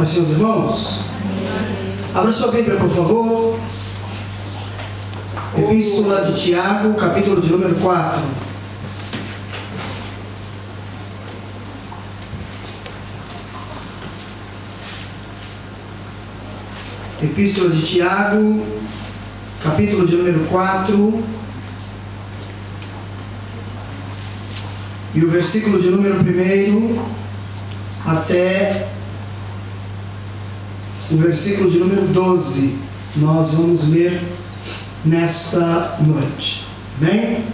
Paz, senhores irmãos. Abra sua Bíblia, por favor. Epístola de Tiago, capítulo de número 4. Epístola de Tiago, capítulo de número 4. E o versículo de número 1 até o versículo de número 12, nós vamos ler nesta noite. Amém?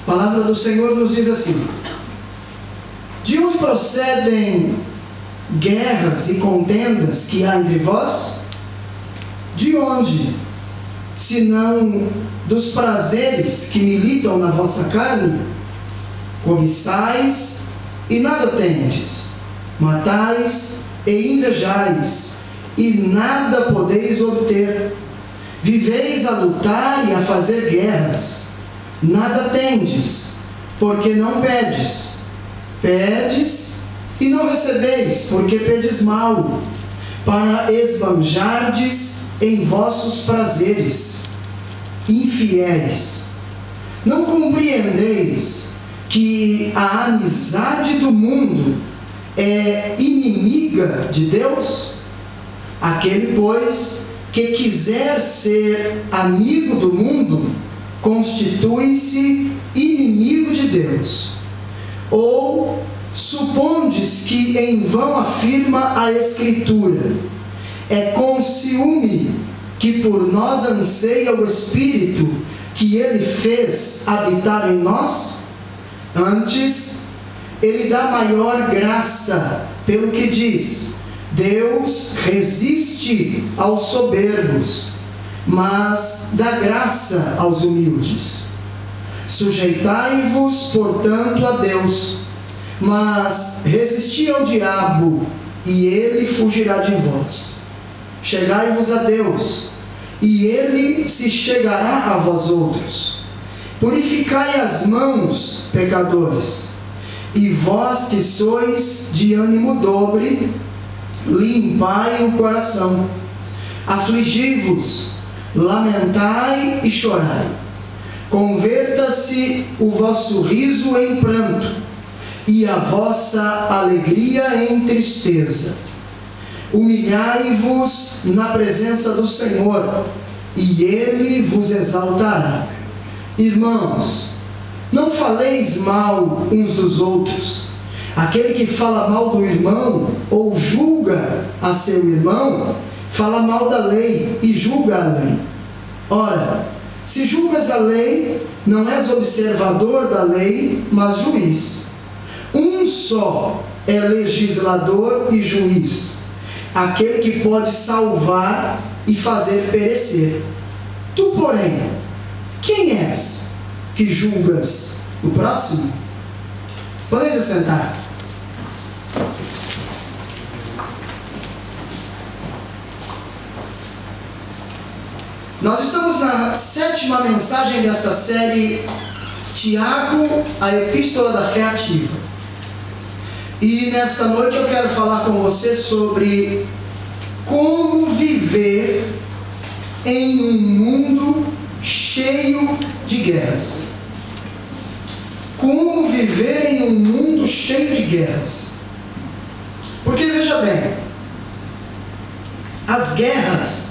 A palavra do Senhor nos diz assim: de onde procedem guerras e contendas que há entre vós? De onde, senão dos prazeres que militam na vossa carne? Cobiçais e nada tendes, matais e invejais, e nada podeis obter. Viveis a lutar e a fazer guerras, nada tendes, porque não pedes. Pedes e não recebeis, porque pedes mal, para esbanjardes em vossos prazeres. Infiéis, não compreendeis que a amizade do mundo é inimiga de Deus? Aquele, pois, que quiser ser amigo do mundo, constitui-se inimigo de Deus. Ou supondes que em vão afirma a Escritura: é com ciúme que por nós anseia o Espírito que Ele fez habitar em nós? Antes, Ele dá maior graça, pelo que diz: Deus resiste aos soberbos, mas dá graça aos humildes. Sujeitai-vos, portanto, a Deus, mas resisti ao diabo, e ele fugirá de vós. Chegai-vos a Deus, e ele se chegará a vós outros. Purificai as mãos, pecadores, e vós que sois de ânimo dobre, limpai o coração. Afligi-vos, lamentai e chorai. Converta-se o vosso riso em pranto, e a vossa alegria em tristeza. Humilhai-vos na presença do Senhor, e Ele vos exaltará. Irmãos, não faleis mal uns dos outros. Aquele que fala mal do irmão, ou julga a seu irmão, fala mal da lei e julga a lei. Ora, se julgas a lei, não és observador da lei, mas juiz. Um só é legislador e juiz, aquele que pode salvar e fazer perecer. Tu, porém, quem és que julgas o próximo? Podeis assentar. Nós estamos na 7ª mensagem desta série, Tiago, a Epístola da Fé Ativa. E nesta noite eu quero falar com você sobre como viver em um mundo cheio de guerras. Como viver em um mundo cheio de guerras. Porque veja bem, as guerras,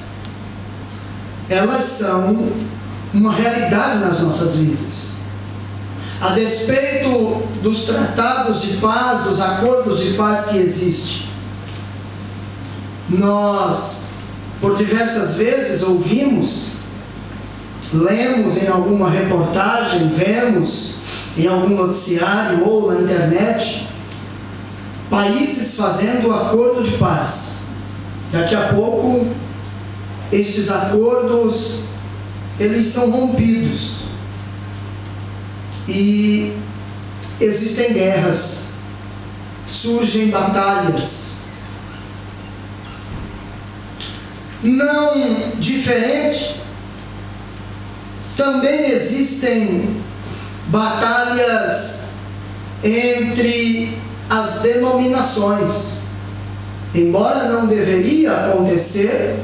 elas são uma realidade nas nossas vidas. A despeito dos tratados de paz, dos acordos de paz que existem, nós, por diversas vezes, ouvimos, lemos em alguma reportagem, vemos em algum noticiário ou na internet, países fazendo acordo de paz. Daqui a pouco, estes acordos, eles são rompidos. E existem guerras, surgem batalhas. Não diferente, também existem batalhas entre as denominações. embora não deveria acontecer,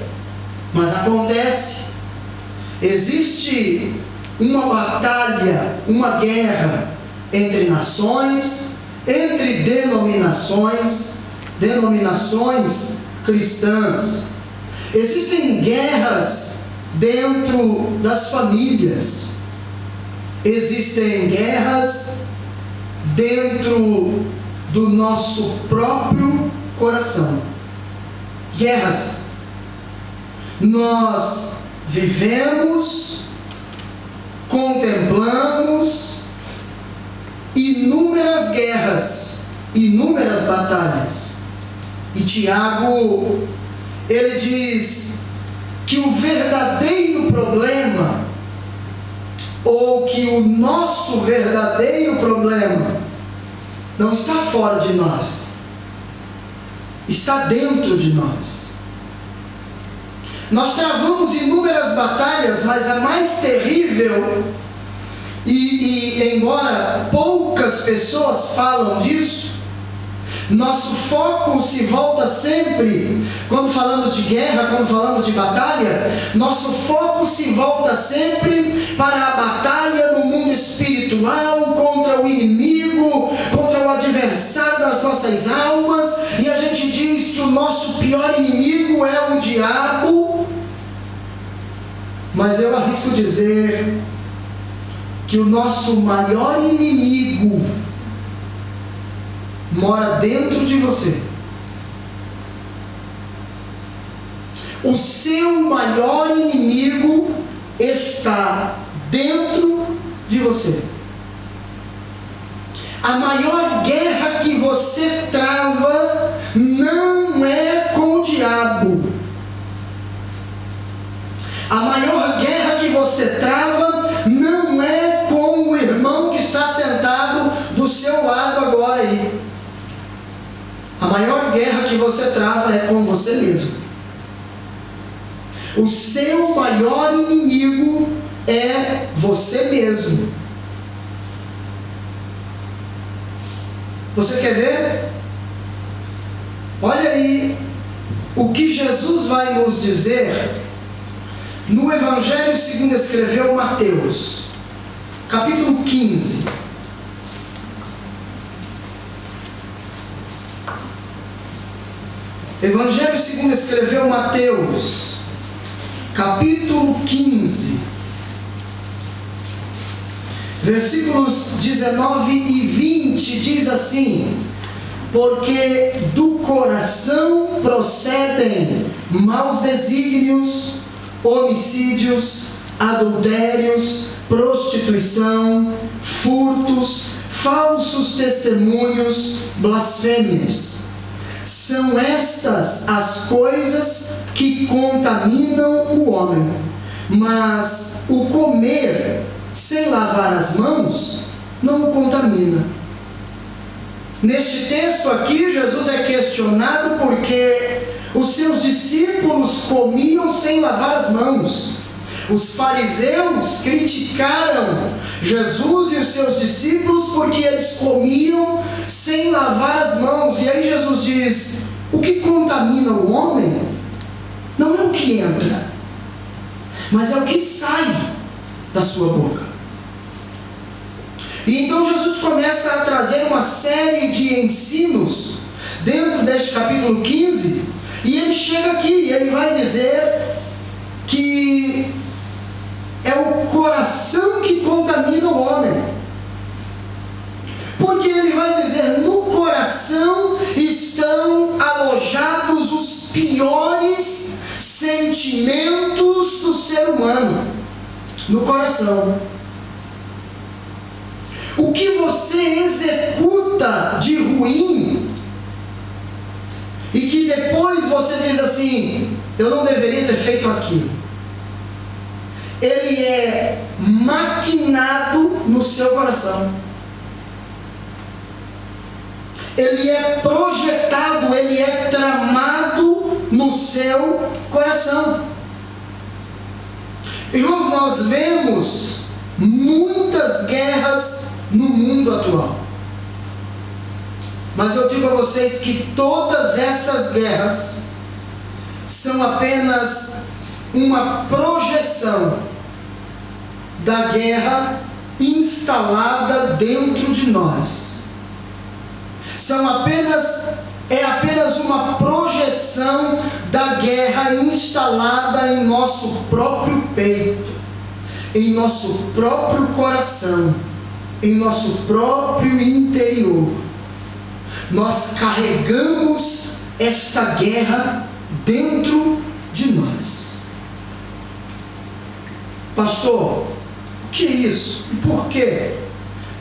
mas acontece. Existe uma batalha, uma guerra entre nações, entre denominações cristãs. Existem guerras dentro das famílias. Existem guerras dentro do nosso próprio coração. Guerras. Nós vivemos, contemplamos inúmeras guerras, inúmeras batalhas. E Tiago, ele diz que o verdadeiro problema, ou que o nosso verdadeiro problema, não está fora de nós, está dentro de nós. Nós travamos inúmeras batalhas, mas a mais terrível, e embora poucas pessoas falam disso, nosso foco se volta sempre, quando falamos de guerra, quando falamos de batalha, nosso foco se volta sempre para a batalha no mundo espiritual, contra o inimigo, contra o adversário das nossas almas, e a gente diz que o nosso pior inimigo é o diabo. Mas eu arrisco dizer que o nosso maior inimigo mora dentro de você. O seu maior inimigo está dentro de você. A maior guerra que você trava não é com o diabo. A maior guerra que você trava não é com o irmão que está sentado do seu lado agora aí. A maior guerra que você trava é com você mesmo. O seu maior inimigo é você mesmo. Você quer ver? Olha aí o que Jesus vai nos dizer no Evangelho segundo escreveu Mateus, capítulo 15. Evangelho segundo escreveu Mateus, capítulo 15, versículos 19 e 20, diz assim: porque do coração procedem maus desígnios, homicídios, adultérios, prostituição, furtos, falsos testemunhos, blasfêmias. São estas as coisas que contaminam o homem, mas o comer sem lavar as mãos não o contamina. Neste texto aqui, Jesus é questionado porque os seus discípulos comiam sem lavar as mãos. Os fariseus criticaram Jesus e os seus discípulos porque eles comiam sem lavar as mãos. E aí Jesus diz: o que contamina o homem não é o que entra, mas é o que sai da sua boca. E então Jesus começa a trazer uma série de ensinos dentro deste capítulo 15, e ele chega aqui e ele vai dizer que é o coração que contamina o homem. Porque ele vai dizer: no coração estão alojados os piores sentimentos do ser humano. No coração. O que você executa de ruim e que depois você diz assim: eu não deveria ter feito aquilo, ele é maquinado no seu coração, ele é projetado, ele é tramado no seu coração. Irmãos, nós vemos muitas guerras no mundo atual. Mas eu digo a vocês que todas essas guerras são apenas uma projeção da guerra instalada dentro de nós. É apenas uma projeção da guerra instalada em nosso próprio peito, em nosso próprio coração, em nosso próprio interior. Nós carregamos esta guerra dentro de nós. Pastor, o que é isso? E por quê?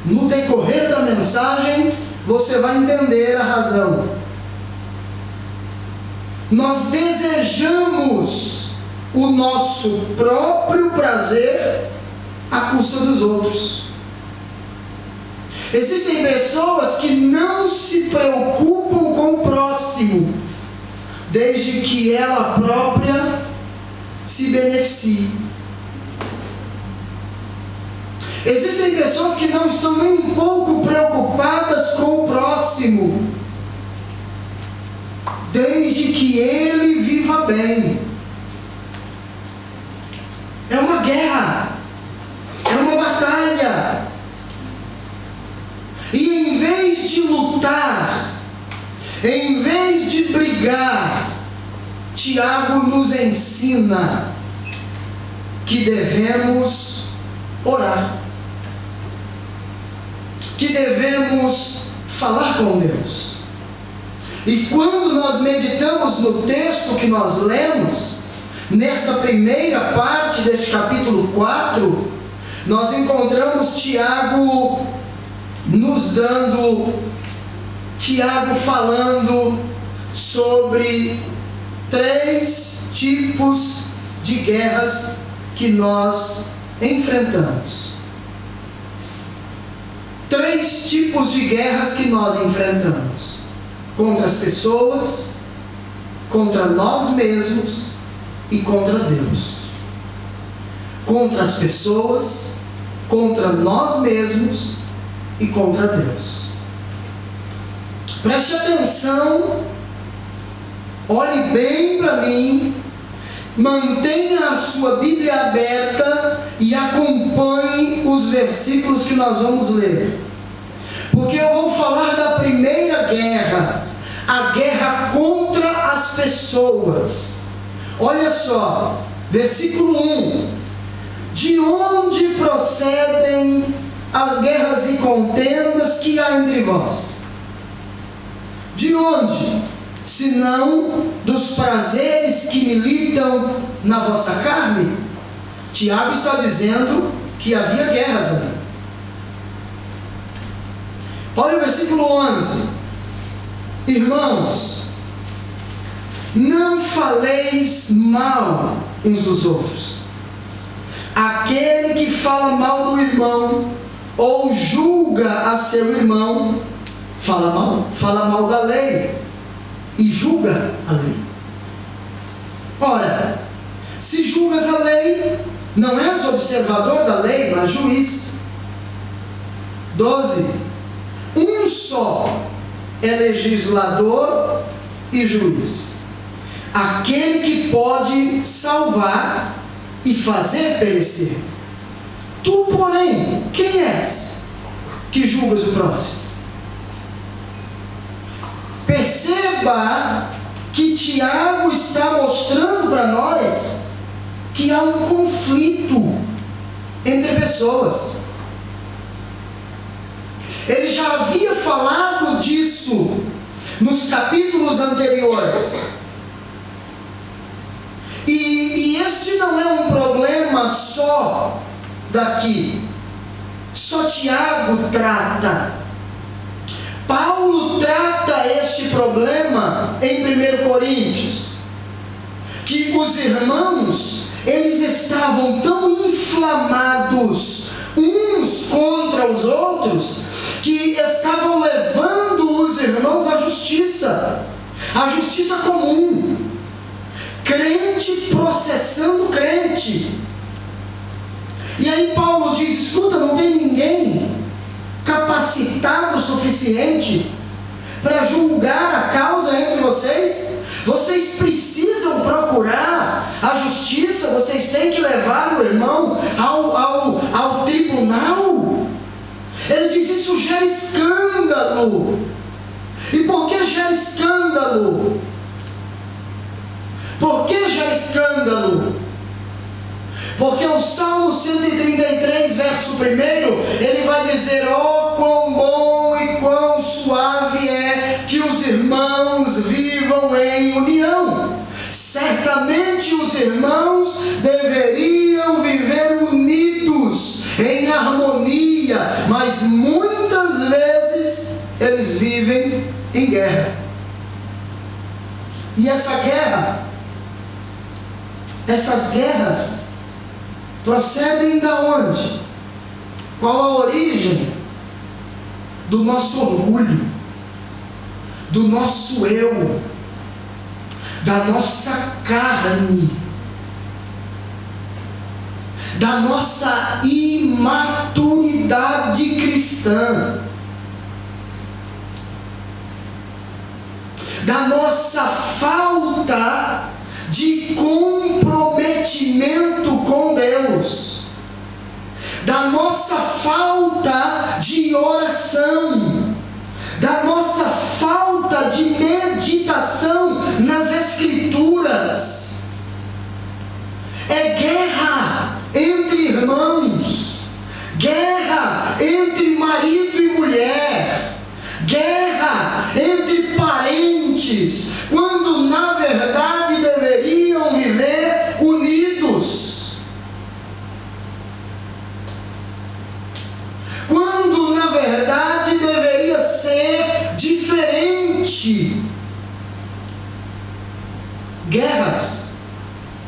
No decorrer da mensagem você vai entender a razão. Nós desejamos o nosso próprio prazer à custa dos outros. Existem pessoas que não se preocupam com o próximo, desde que ela própria se beneficie. Existem pessoas que não estão nem um pouco preocupadas com o próximo, desde que ele viva bem. É uma guerra, é uma batalha. E em vez de lutar, em vez de brigar, Tiago nos ensina que devemos orar, que devemos falar com Deus. E quando nós meditamos no texto que nós lemos, nesta primeira parte deste capítulo 4, nós encontramos Tiago falando sobre 3 tipos de guerras que nós enfrentamos. 3 tipos de guerras que nós enfrentamos: contra as pessoas, contra nós mesmos e contra Deus. Contra as pessoas, contra nós mesmos e contra Deus. Preste atenção, olhe bem para mim, mantenha a sua Bíblia aberta e acompanhe os versículos que nós vamos ler, porque eu vou falar da primeira guerra, a guerra contra as pessoas. Olha só, versículo 1: de onde procedem as guerras e contendas que há entre vós? De onde? Senão dos prazeres que militam na vossa carne? Tiago está dizendo que havia guerras ali. Olha o versículo 11: irmãos, não faleis mal uns dos outros. Aquele que fala mal do irmão ou julga a seu irmão fala mal da lei e julga a lei. Ora, se julgas a lei, não és observador da lei, mas juiz. 12: um só é legislador e juiz, aquele que pode salvar e fazer perecer. Tu, porém, quem és que julgas o próximo? Perceba que Tiago está mostrando para nós que há um conflito entre pessoas. Ele já havia falado disso nos capítulos anteriores. E este não é um problema só daqui. Só Tiago trata. Paulo trata este problema em 1 Coríntios, que os irmãos, eles estavam tão inflamados uns contra os outros, que estavam levando os irmãos à justiça comum, crente processando crente. E aí Paulo diz: escuta, não tem ninguém capacitado o suficiente para julgar a causa entre vocês? Vocês precisam procurar a justiça, vocês têm que levar o irmão ao tribunal. Ele diz: isso gera escândalo. E por que gera escândalo? Por que gera escândalo? Porque o Salmo 133, verso 1, ele vai dizer: oh, quão bom e quão suave é que os irmãos vivam em união. Certamente os irmãos deveriam viver unidos, em harmonia, mas muitas vezes eles vivem em guerra. E essas guerras procedem da onde? Qual a origem? Do nosso orgulho, do nosso eu, da nossa carne, da nossa imaturidade cristã, da nossa falta de comprometimento com Deus, da nossa falta de oração, da nossa falta de meditação nas Escrituras. É guerra entre irmãos, guerra entre marido e mulher, guerra entre parentes, quando na verdade deveriam viver unidos, quando na verdade deveria ser diferente. Guerras,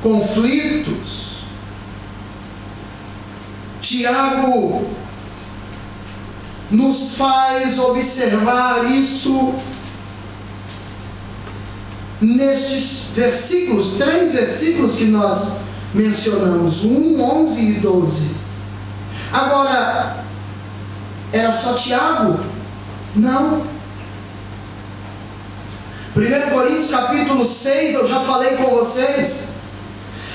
conflitos. Tiago nos faz observar isso nestes versículos, 3 versículos que nós mencionamos, 1, 11 e 12. Agora, era só Tiago? Não. 1 Coríntios capítulo 6, eu já falei com vocês,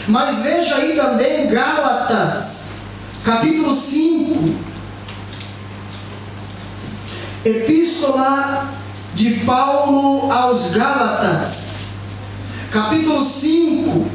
mas veja aí também Gálatas capítulo 5, Epístola de Paulo aos Gálatas, capítulo 5,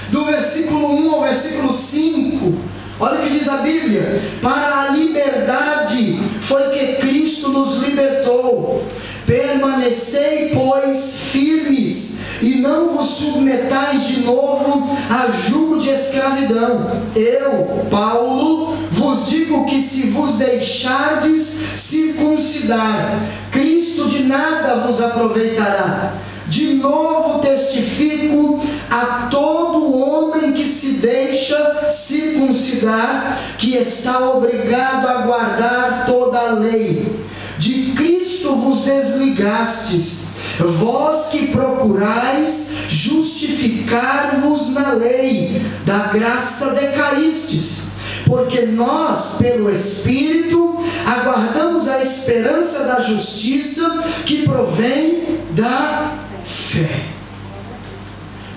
do versículo 1 ao versículo 5, olha o que diz a Bíblia: para a liberdade foi que Cristo nos libertou, permanecei, pois, firmes, e não vos submetais de novo a jugo de escravidão. Eu, Paulo, vos digo que se vos deixardes circuncidar, Cristo de nada vos aproveitará. De novo testifico a todo homem que se deixa circuncidar, que está obrigado a guardar toda a lei. De Cristo vos desligastes, vós que procurais justificar-vos na lei, da graça decaístes. Porque nós, pelo Espírito, aguardamos a esperança da justiça que provém da fé.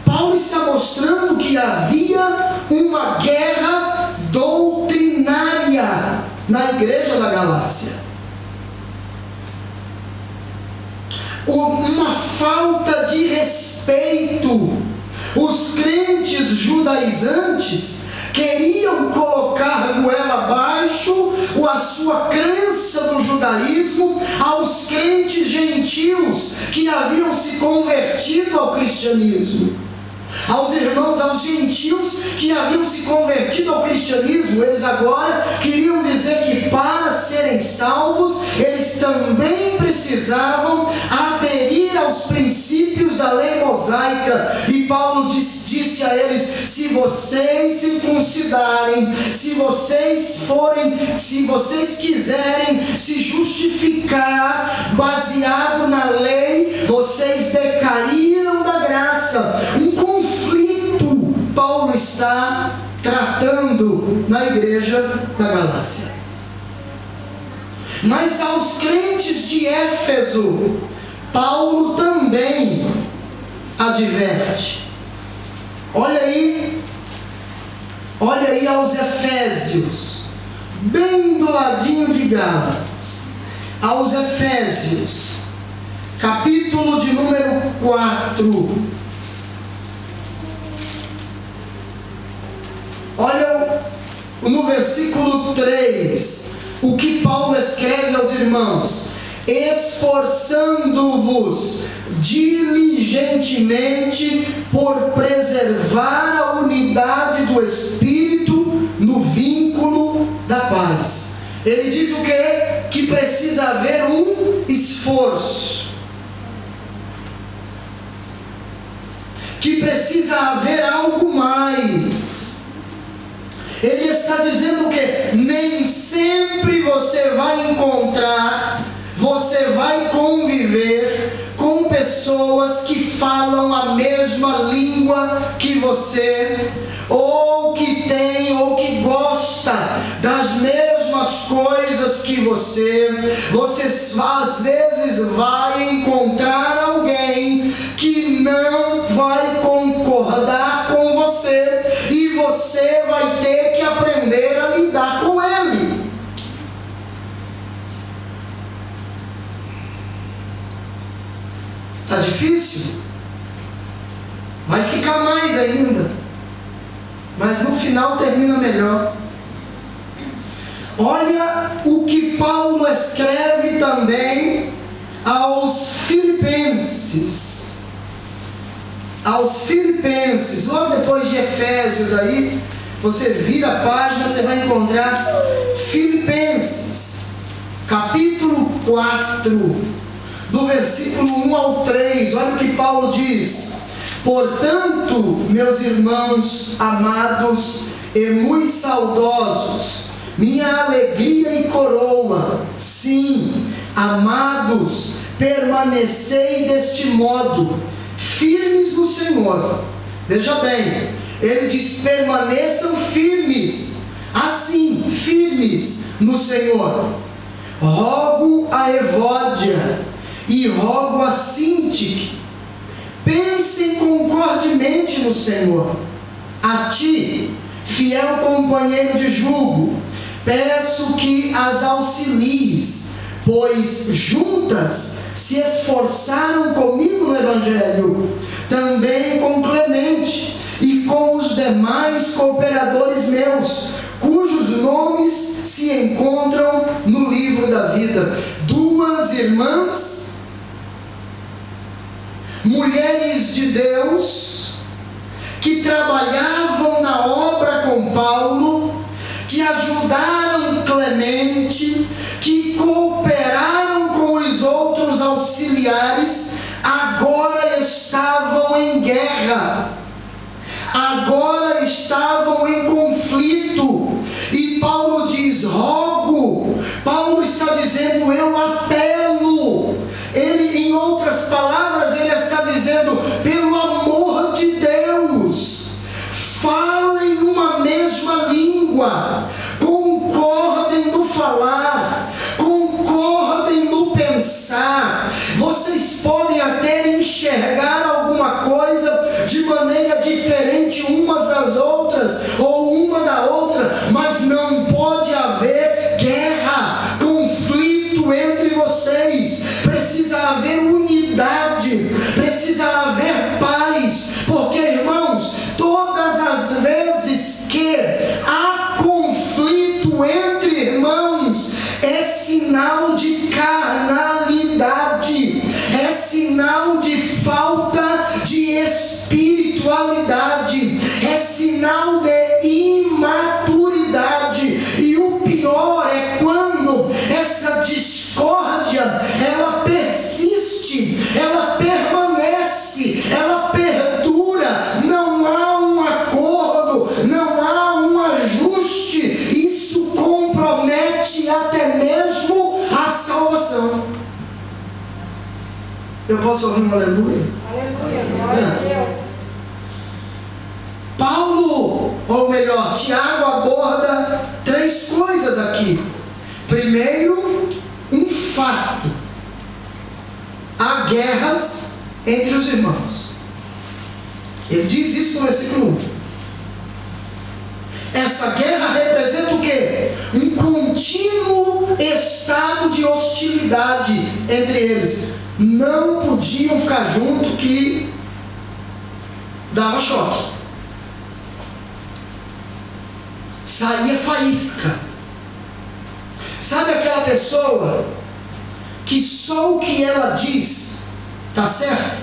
Paulo está mostrando que havia uma guerra doutrinária na igreja da Galácia, uma falta de respeito. Os crentes judaizantes queriam colocar goela abaixo a sua crença no judaísmo aos crentes gentios que haviam se convertido ao cristianismo. Aos irmãos, aos gentios que haviam se convertido ao cristianismo, eles agora queriam dizer que para serem salvos, eles também precisavam aderir aos princípios da lei mosaica. E Paulo disse a eles: se vocês circuncidarem, se vocês quiserem se justificar baseado na lei, vocês decaíram da graça. Um conflito Paulo está tratando na igreja da Galácia. Mas aos crentes de Éfeso, Paulo também adverte. Olha aí aos Efésios, bem do ladinho de Gálatas, aos Efésios, capítulo de número 4. Olha no versículo 3, o que Paulo escreve aos irmãos: esforçando-vos diligentemente por preservar a unidade do Espírito no vínculo da paz. Ele diz o quê? Que precisa haver um esforço, que precisa haver algo mais. Ele está dizendo que nem sempre você vai encontrar, você vai conviver com pessoas que falam a mesma língua que você, ou que tem, ou que gosta das mesmas coisas que você. Você às vezes vai encontrar alguém que não vai concordar com você, e você vai ter que aprender a lidar com ele. Está difícil? Vai ficar mais ainda, mas no final termina melhor. Olha o que Paulo escreve também aos Filipenses. Aos Filipenses, logo depois de Efésios aí, você vira a página, você vai encontrar Filipenses, capítulo 4, do versículo 1 ao 3, olha o que Paulo diz: portanto, meus irmãos amados e muito saudosos, minha alegria e coroa, sim, amados, permanecei deste modo, firmes no Senhor. Veja bem, ele diz: permaneçam firmes, assim, firmes no Senhor. Rogo a Evódia e rogo a Sintique, pensem concordemente no Senhor. A ti, fiel companheiro de jugo, peço que as auxilies, pois juntas se esforçaram comigo no Evangelho, também com Clemente e com os demais cooperadores meus, cujos nomes se encontram no livro da vida. Duas irmãs, mulheres de Deus, que trabalhavam na obra com Paulo, que ajudaram Clemente, que cooperaram com os outros auxiliares, agora estavam em guerra, agora estavam em conflito. E Paulo diz: rogo. Paulo está dizendo: eu apelo. Ele, em outras palavras, ele está dizendo: pelo amor de Deus, falem uma mesma língua, concordem no falar, concordem no pensar. Vocês podem até enxergar alguma coisa de maneira diferente umas das outras, ou uma da outra, mas não pode haver guerra, conflito entre vocês. Precisa haver unidade, precisa haver paz, porque, irmãos, todas as vezes que há conflito entre irmãos, é sinal de carnalidade, é sinal de falta de espiritualidade, é sinal de imaturidade. E o pior é quando essa discórdia, ela persiste, ela permanece, ela perdura, não há um acordo, não há um ajuste. Isso compromete até mesmo a salvação. Eu posso ouvir um aleluia? Aleluia, glória a Deus. Paulo, ou melhor, Tiago aborda três coisas aqui. Primeiro, fato, há guerras entre os irmãos. Ele diz isso no versículo 1. Essa guerra representa o quê? Um contínuo estado de hostilidade entre eles. Não podiam ficar juntos, que dava choque. Saía faísca. Sabe aquela pessoa que só o que ela diz está certo?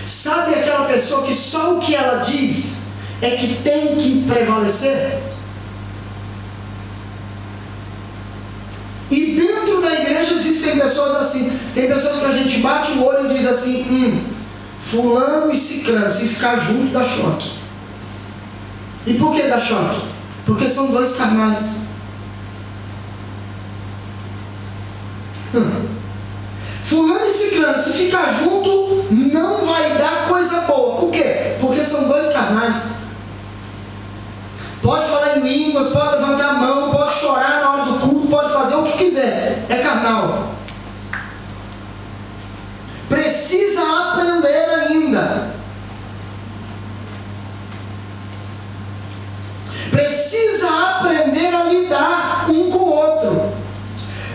Sabe aquela pessoa que só o que ela diz é que tem que prevalecer? E dentro da igreja existem pessoas assim. Tem pessoas que a gente bate o olho e diz assim: fulano e ciclano, se ficar junto dá choque. E por que dá choque? Porque são dois carnais. Fulano e ciclano, se ficar junto não vai dar coisa boa. Por quê? Porque são dois carnais. Pode falar em línguas, pode levantar a mão, pode chorar na hora do culto, pode fazer o que quiser. É carnal. Precisa aprender ainda. Precisa aprender a lidar um com o outro.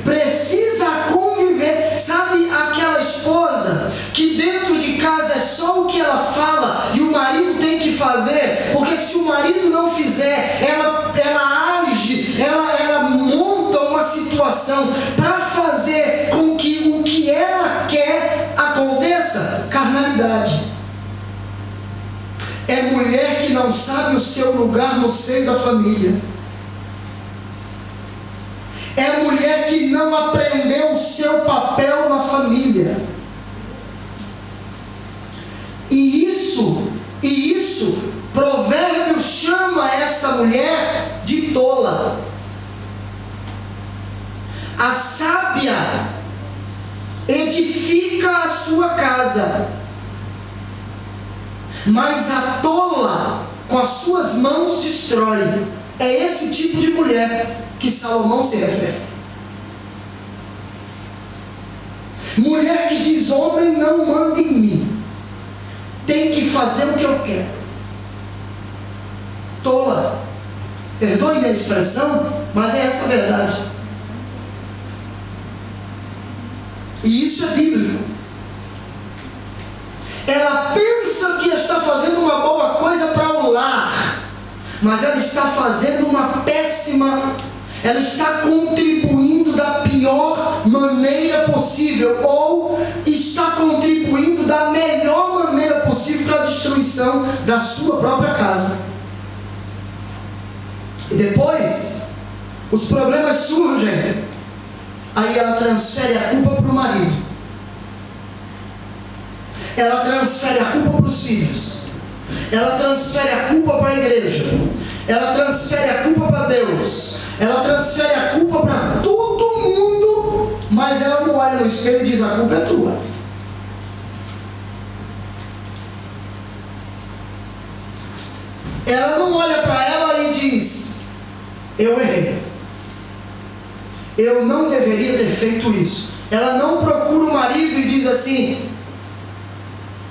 Precisa conviver. Sabe aquela esposa que dentro de casa é só o que ela fala e o marido tem que fazer? Porque se o marido não fizer, ela age, ela monta uma situação para fazer com que o que ela quer aconteça. Carnalidade. É mulher que não sabe o seu lugar no seio da família. É mulher que não aprendeu o seu papel na família. E isso, Provérbios chama esta mulher de tola. A sábia edifica a sua casa, mas a tola com as suas mãos destrói. É esse tipo de mulher que Salomão se refere. Mulher que diz: homem não manda em mim, tem que fazer o que eu quero. Tola. Perdoe minha expressão, mas é essa a verdade. E isso é bíblico. Ela pensa que está fazendo uma boa coisa para o lar, mas ela está fazendo uma péssima. Ela está contribuindo da pior maneira possível, ou está contribuindo da melhor maneira possível para a destruição da sua própria casa. E depois, os problemas surgem. Aí ela transfere a culpa para o marido. Ela transfere a culpa para os filhos. Ela transfere a culpa para a igreja. Ela transfere a culpa para Deus. Ela transfere a culpa para todo mundo, mas ela não olha no espelho e diz: a culpa é tua. Ela não olha para ela e diz: eu errei, eu não deveria ter feito isso. Ela não procura o marido e diz assim: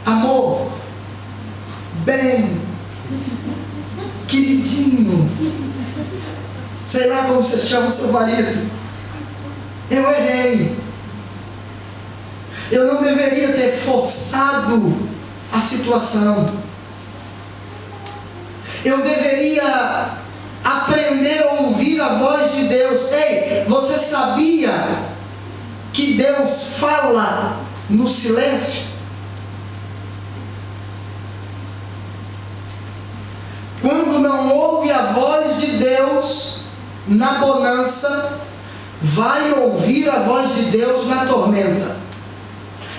amor, bem, queridinho, sei lá como você chama o seu marido, eu errei, eu não deveria ter forçado a situação, eu deveria aprender a ouvir a voz de Deus. Ei, você sabia que Deus fala no silêncio? Quando não ouve a voz de Deus na bonança, vai ouvir a voz de Deus na tormenta.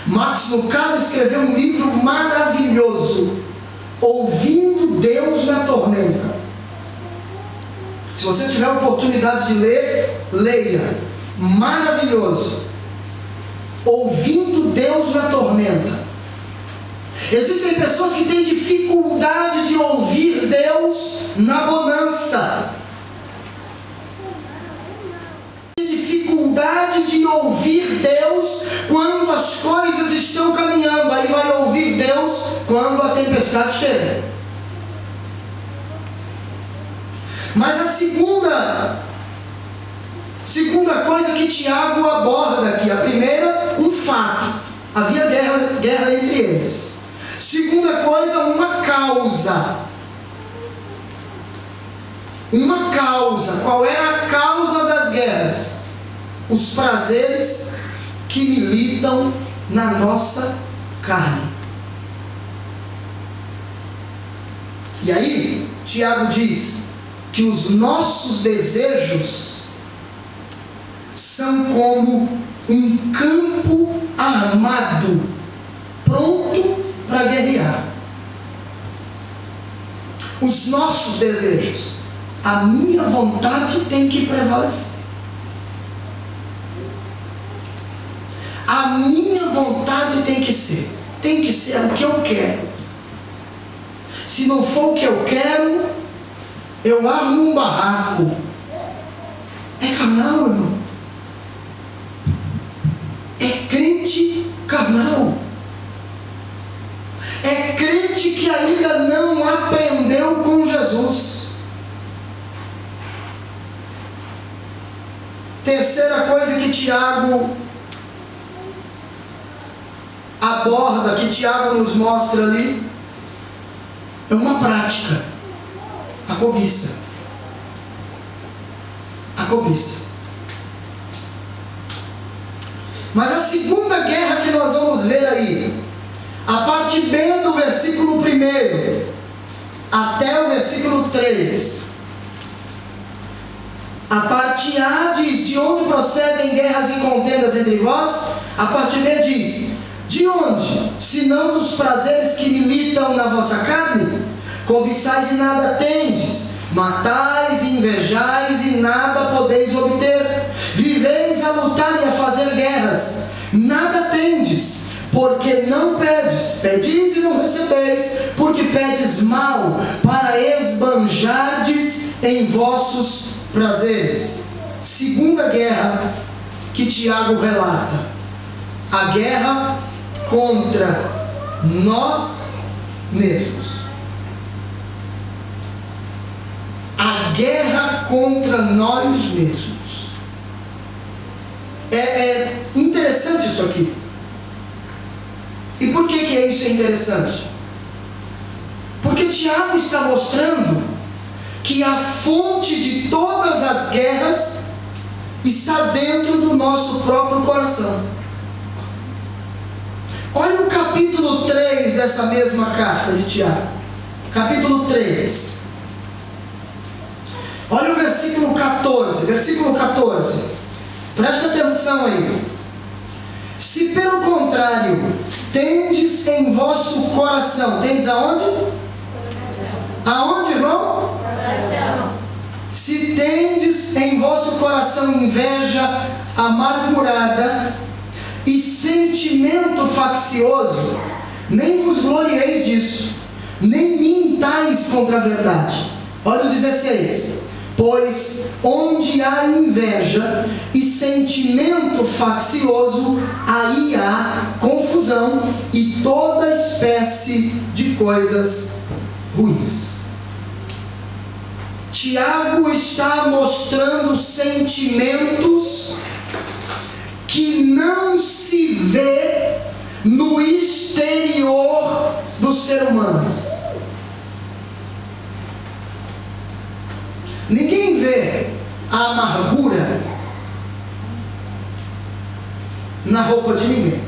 Max Lucado escreveu um livro maravilhoso, Ouvindo Deus na Tormenta. Se você tiver a oportunidade de ler, leia. Maravilhoso. Ouvindo Deus na Tormenta. Existem pessoas que têm dificuldade de ouvir Deus na bonança. Tem dificuldade ouvir Deus quando as coisas estão caminhando. Aí vai ouvir Deus quando a tempestade chega. Mas a segunda coisa que Tiago aborda aqui, a primeira, um fato. Havia guerra entre eles. Segunda coisa, uma causa. Uma causa. Qual era a causa das guerras? Os prazeres que militam na nossa carne. E aí, Tiago diz que os nossos desejos são como um campo armado, pronto para guerrear. Os nossos desejos, a minha vontade tem que prevalecer. A minha vontade tem que ser o que eu quero. Se não for o que eu quero, eu armo um barraco. É carnal, irmão. É crente carnal. É crente que ainda não aprendeu com Jesus. Terceira coisa que Tiago aborda, que Tiago nos mostra ali, é uma prática: a cobiça. A cobiça. Mas a segunda guerra que nós vamos ver aí, a parte B do versículo 1 até o versículo 3. A parte A diz: de onde procedem guerras e contendas entre vós? A parte B diz: de onde? Senão dos prazeres que militam na vossa carne? Cobiçais e nada tendes, matais e invejais e nada podeis obter, viveis a lutar e a fazer guerras, nada tendes, porque não pedes, pedis e não recebeis, porque pedes mal, para esbanjardes em vossos prazeres. Segunda guerra que Tiago relata: a guerra contra nós mesmos. A guerra contra nós mesmos. É interessante isso aqui. E por que isso é interessante? Porque Tiago está mostrando que a fonte de todas as guerras está dentro do nosso próprio coração. Olha o capítulo 3 dessa mesma carta de Tiago. Capítulo 3. Olha o versículo 14. Versículo 14. Presta atenção aí. Se pelo contrário tendes em vosso coração. Tendes aonde? Aonde, irmão? Se tendes em vosso coração inveja amargurada e sentimento faccioso, nem vos glorieis disso, nem mintais contra a verdade. Olha o 16. Pois onde há inveja e sentimento faccioso, aí há confusão e toda espécie de coisas ruins. Tiago está mostrando sentimentos que não se vê no exterior do ser humano. Ninguém vê a amargura na roupa de ninguém.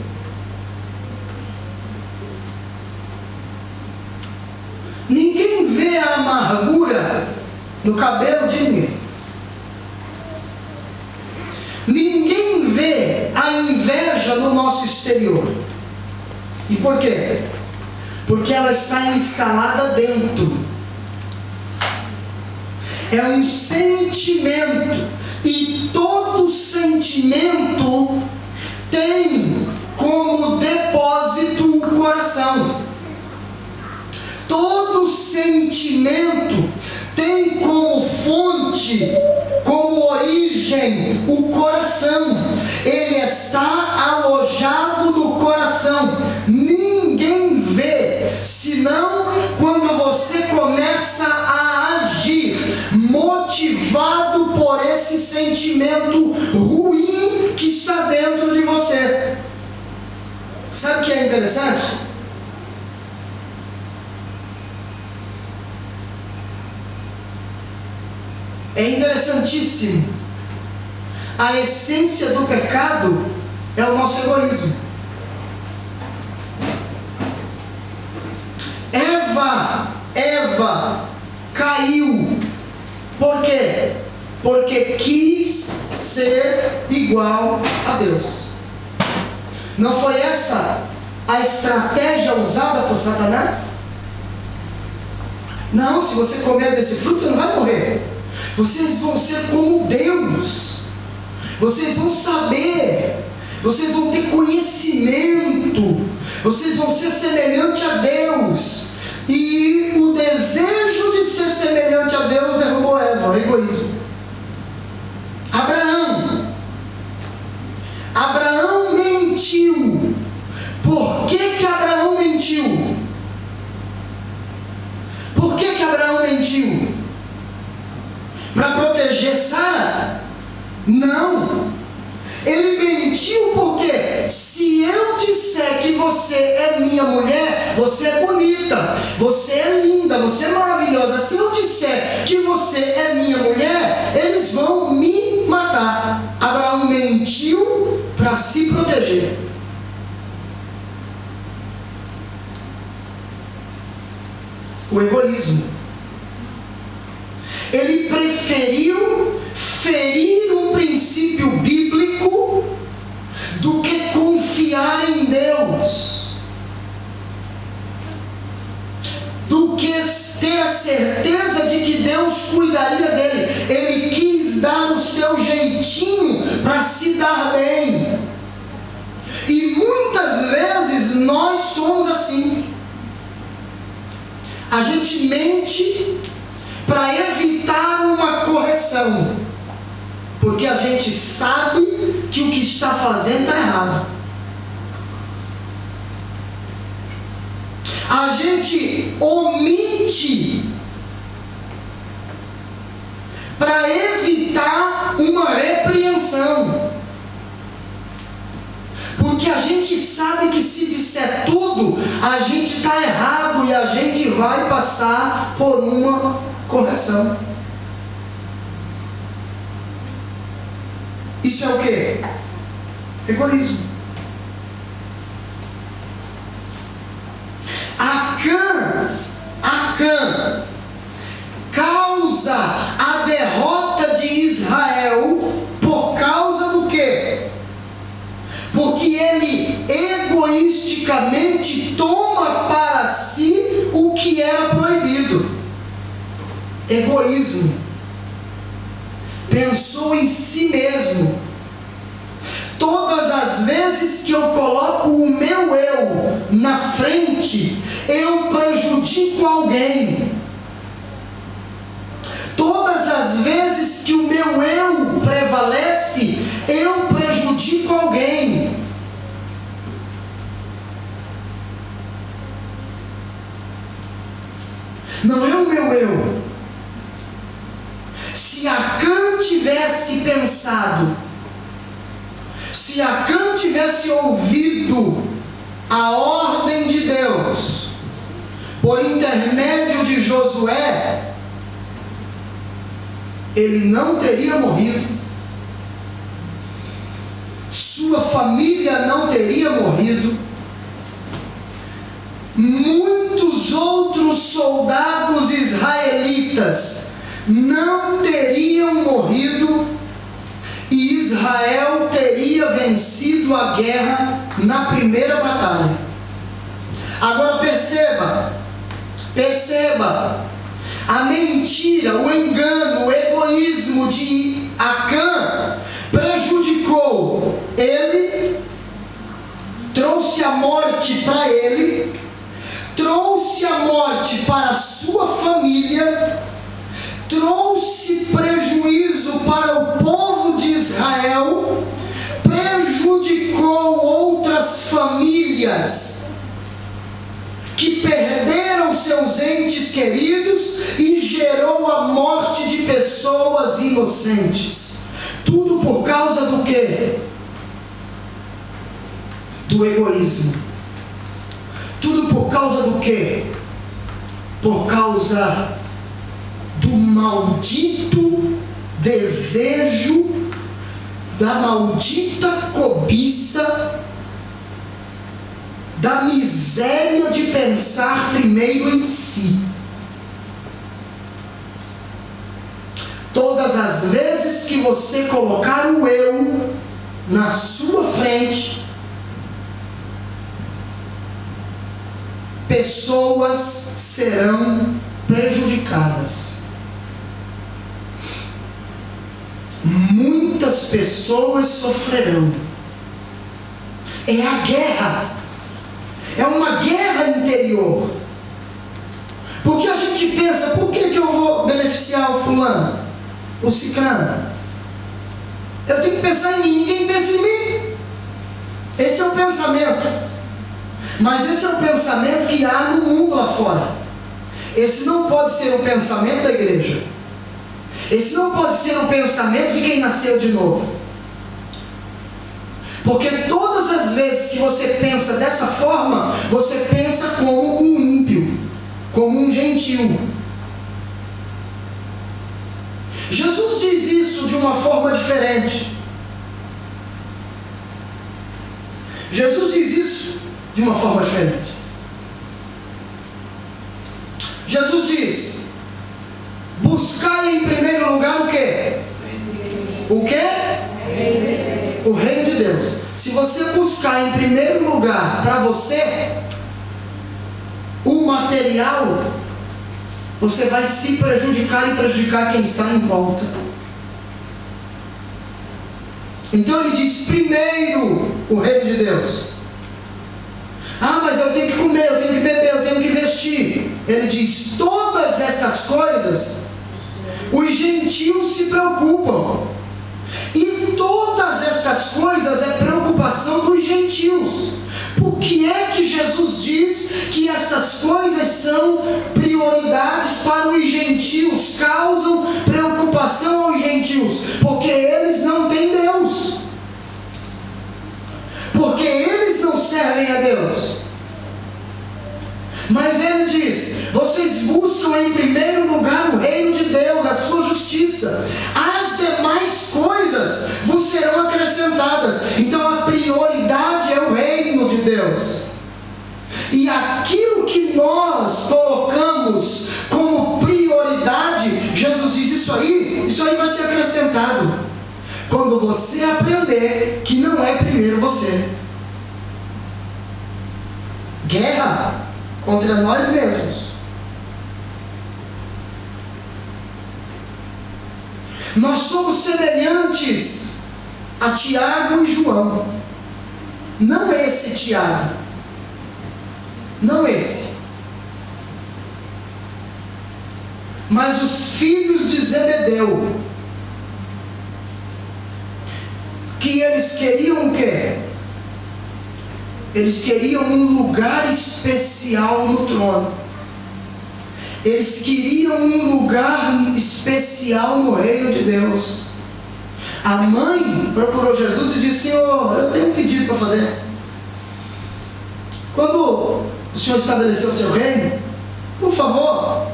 Ninguém vê a amargura no cabelo de ninguém. Ninguém vê a inveja no nosso exterior. E por quê? Porque ela está instalada dentro. É um sentimento, e todo sentimento tem como depósito o coração. Todo sentimento tem como fonte, como origem, o coração. Ele sentimento ruim que está dentro de você. Sabe o que é interessante? É interessantíssimo. A essência do pecado é o nosso egoísmo. Eva caiu. Por quê? Porque quis ser igual a Deus. Não foi essa a estratégia usada por Satanás? Não, se você comer desse fruto, você não vai morrer. Vocês vão ser como Deus. Vocês vão saber. Vocês vão ter conhecimento. Vocês vão ser semelhantes a Deus. E o desejo de ser semelhante a Deus derrubou Eva, o egoísmo. Abraão mentiu. Por que Abraão mentiu? Por que Abraão mentiu? Para proteger Sara? Não. Ele mentiu porque se eu disser que você é minha mulher, você é bonita, você é linda, você é maravilhosa. Se eu disser que você é minha mulher, eles vão me matar. Abraão mentiu para se proteger. O egoísmo. Ele preferiu ferir um princípio bíblico do que confiar em Deus, do que ter a certeza de que Deus cuidaria dele. Ele quis dar o seu jeitinho para se dar bem. E muitas vezes nós somos assim. A gente mente para evitar uma correção, porque a gente sabe que o que está fazendo está errado. A gente omite para evitar uma repreensão, porque a gente sabe que se disser tudo, a gente está errado e a gente vai passar por uma correção. Isso é o quê? Egoísmo. Acã causa a derrota de Israel por causa do quê? Porque ele egoisticamente toma para si o que era proibido. Egoísmo. Pensou em si mesmo. Todas as vezes que eu coloco o meu eu na frente, eu prejudico alguém. Todas as vezes que o meu eu prevalece, eu prejudico alguém. Não é o meu eu. Se Acã tivesse pensado, se Acã tivesse ouvido a ordem de Deus por intermédio de Josué, ele não teria morrido, sua família não teria morrido, muitos outros soldados israelitas não teriam morrido, e Israel teria vencido a guerra na primeira batalha. Agora perceba, a mentira, o engano, o egoísmo de Acã prejudicou ele, trouxe a morte para ele, trouxe a morte para a sua família, trouxe prejuízo para o povo de Israel, prejudicou outras famílias que perderam seus entes queridos e gerou a morte de pessoas inocentes. Tudo por causa do quê? Do egoísmo. Tudo por causa do quê? Por causa do maldito desejo, da maldita cobiça, da miséria de pensar primeiro em si. Todas as vezes que você colocar o eu na sua frente, pessoas serão prejudicadas. Muitas pessoas sofrerão. É a guerra. É uma guerra interior. Porque a gente pensa, por que eu vou beneficiar o fulano, o ciclano? Eu tenho que pensar em mim, ninguém pensa em mim. Esse é o pensamento. Mas esse é o pensamento que há no mundo lá fora. Esse não pode ser o pensamento da igreja. Esse não pode ser o pensamento de quem nasceu de novo. Porque todas as vezes que você pensa dessa forma, você pensa como um ímpio, como um gentil. Jesus diz isso de uma forma diferente. Jesus diz isso de uma forma diferente. Jesus diz: buscai em primeiro lugar o quê? O quê? O reino de Deus. Se você buscar em primeiro lugar para você o material, você vai se prejudicar e prejudicar quem está em volta. Então ele diz: primeiro o reino de Deus. Ah, mas eu tenho que comer, eu tenho que beber, eu tenho que vestir. Ele diz: todas estas coisas os gentios se preocupam. E todas estas coisas é preocupação dos gentios. Por que é que Jesus diz que essas coisas são prioridades para os gentios, causam preocupação aos gentios? Porque eles não têm Deus. Porque eles não servem a Deus. Mas ele diz: vocês buscam em primeiro lugar o reino de Deus, a sua justiça. As demais coisas vos serão acrescentadas. Então a prioridade é o reino de Deus. E aquilo que nós colocamos como prioridade, Jesus diz: isso aí vai ser acrescentado. Quando você aprender que não é primeiro você. Guerra contra nós mesmos. Nós somos semelhantes a Tiago e João. Não esse Tiago, não esse, mas os filhos de Zebedeu, que eles queriam o quê? Eles queriam um lugar especial no trono. Eles queriam um lugar especial no reino de Deus. A mãe procurou Jesus e disse: Senhor, eu tenho um pedido para fazer. Quando o Senhor estabeleceu o seu reino, por favor,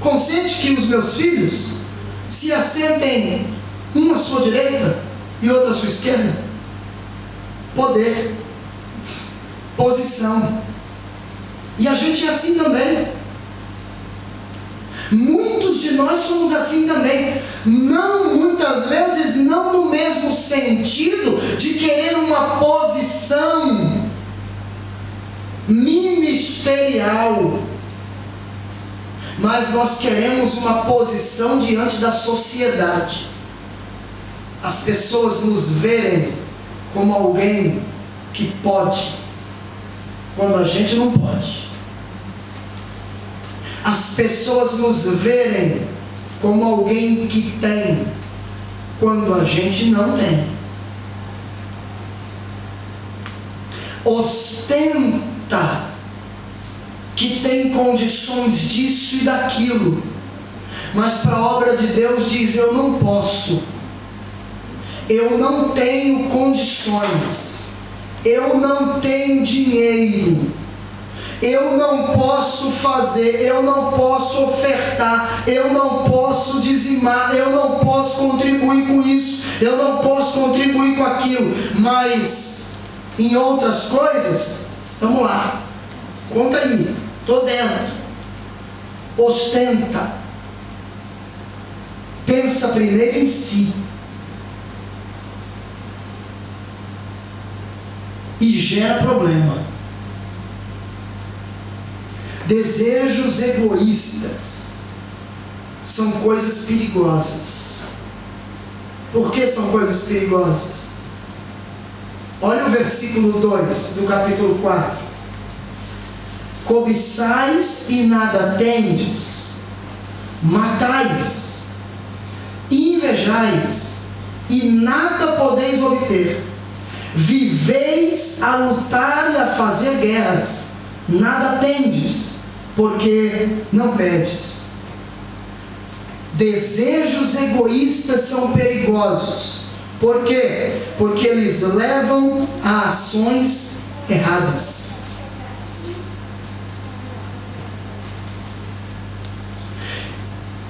consente que os meus filhos se assentem um à sua direita e outro à sua esquerda. Poder, posição. E a gente é assim também. Muitos de nós somos assim também. Não, muitas vezes não no mesmo sentido de querer uma posição ministerial, mas nós queremos uma posição diante da sociedade. As pessoas nos verem como alguém que pode, quando a gente não pode. As pessoas nos verem como alguém que tem, quando a gente não tem. Ostenta que tem condições disso e daquilo, mas para a obra de Deus diz: eu não posso. eu não tenho condições, eu não tenho dinheiro, eu não posso fazer, eu não posso ofertar, eu não posso dizimar, eu não posso contribuir com isso, eu não posso contribuir com aquilo, mas em outras coisas, vamos lá, conta aí, estou dentro, ostenta, pensa primeiro em si, e gera problema. Desejos egoístas são coisas perigosas. Por que são coisas perigosas? Olha o versículo 2 do capítulo 4. Cobiçais e nada tendes, matais, invejais e nada podeis obter, viveis a lutar e a fazer guerras, nada tendes, porque não pedes. Desejos egoístas são perigosos. Por quê? Porque eles levam a ações erradas.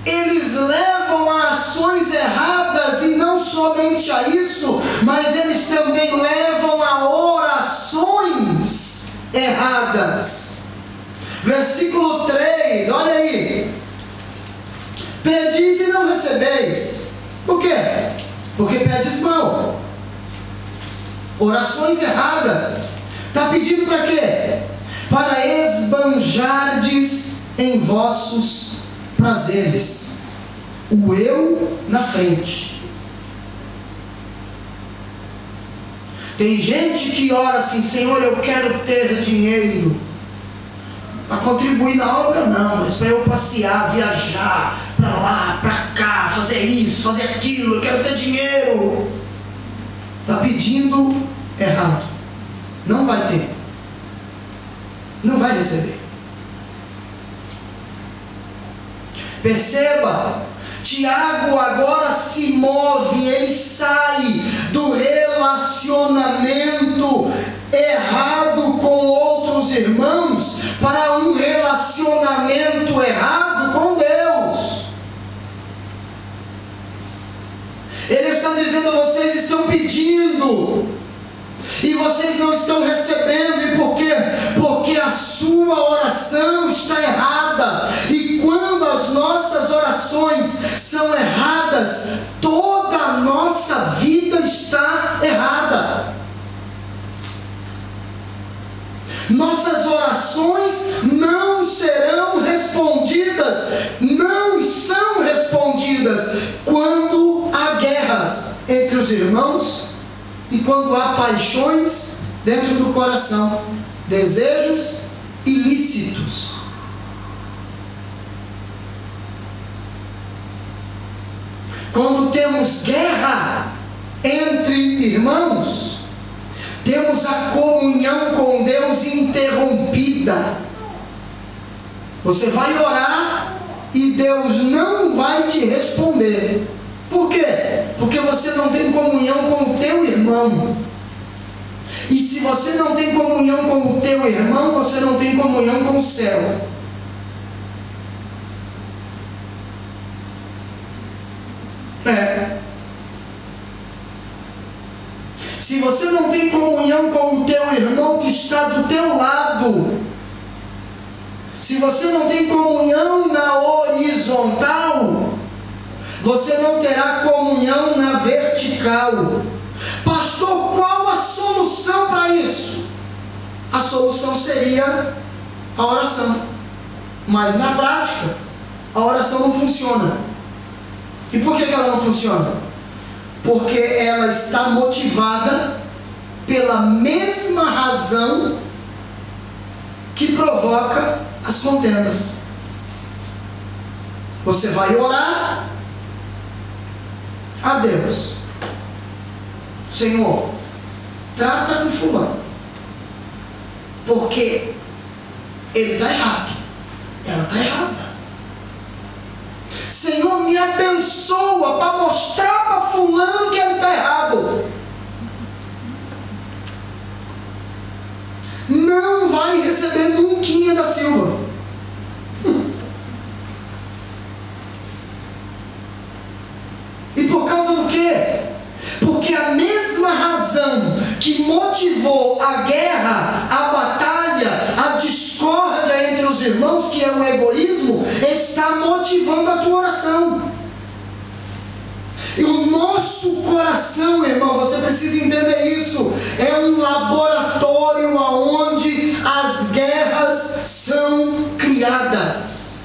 Eles levam a ações erradas, e não somente a isso, mas eles também levam a orações erradas. Versículo 3, olha aí. Pedis e não recebeis. Por quê? Porque pedes mal. Orações erradas. Está pedindo para quê? Para esbanjardes em vossos prazeres. O eu na frente. Tem gente que ora assim: Senhor, eu quero ter dinheiro para contribuir na obra, não, mas para eu passear, viajar, para lá, para cá, fazer isso, fazer aquilo, eu quero ter dinheiro. Está pedindo errado. Não vai ter. Não vai receber. Perceba, Tiago agora se move, ele sai do relacionamento errado com outros irmãos para um relacionamento errado com Deus. Ele está dizendo: vocês estão pedindo e vocês não estão recebendo. E por quê? Porque a sua oração está errada. E quando as nossas orações são erradas, toda a nossa vida está errada. Nossas orações não serão respondidas, não são respondidas quando há guerras entre os irmãos e quando há paixões dentro do coração, desejos ilícitos. Quando temos guerra entre irmãos, temos a comunhão com Deus interrompida. Você vai orar e Deus não vai te responder. Por quê? Porque você não tem comunhão com o teu irmão. E se você não tem comunhão com o teu irmão, você não tem comunhão com o céu. Se você não tem comunhão com o teu irmão que está do teu lado, se você não tem comunhão na horizontal, você não terá comunhão na vertical. Pastor, qual a solução para isso? A solução seria a oração. Mas na prática, a oração não funciona. E por que ela não funciona? Porque ela está motivada pela mesma razão que provoca as contendas. Você vai orar a Deus: Senhor, trata com fulano, porque ele está errado, ela está errada. Senhor, me abençoa para mostrar para fulano que ele está errado. recebendo um quinha da Silva. E por causa do quê? Porque a mesma razão que motivou a guerra, a batalha, a discórdia entre os irmãos, que é o egoísmo, está motivando a tua oração. E o nosso coração, irmão, você precisa entender isso, é um laboratório onde as guerras são criadas.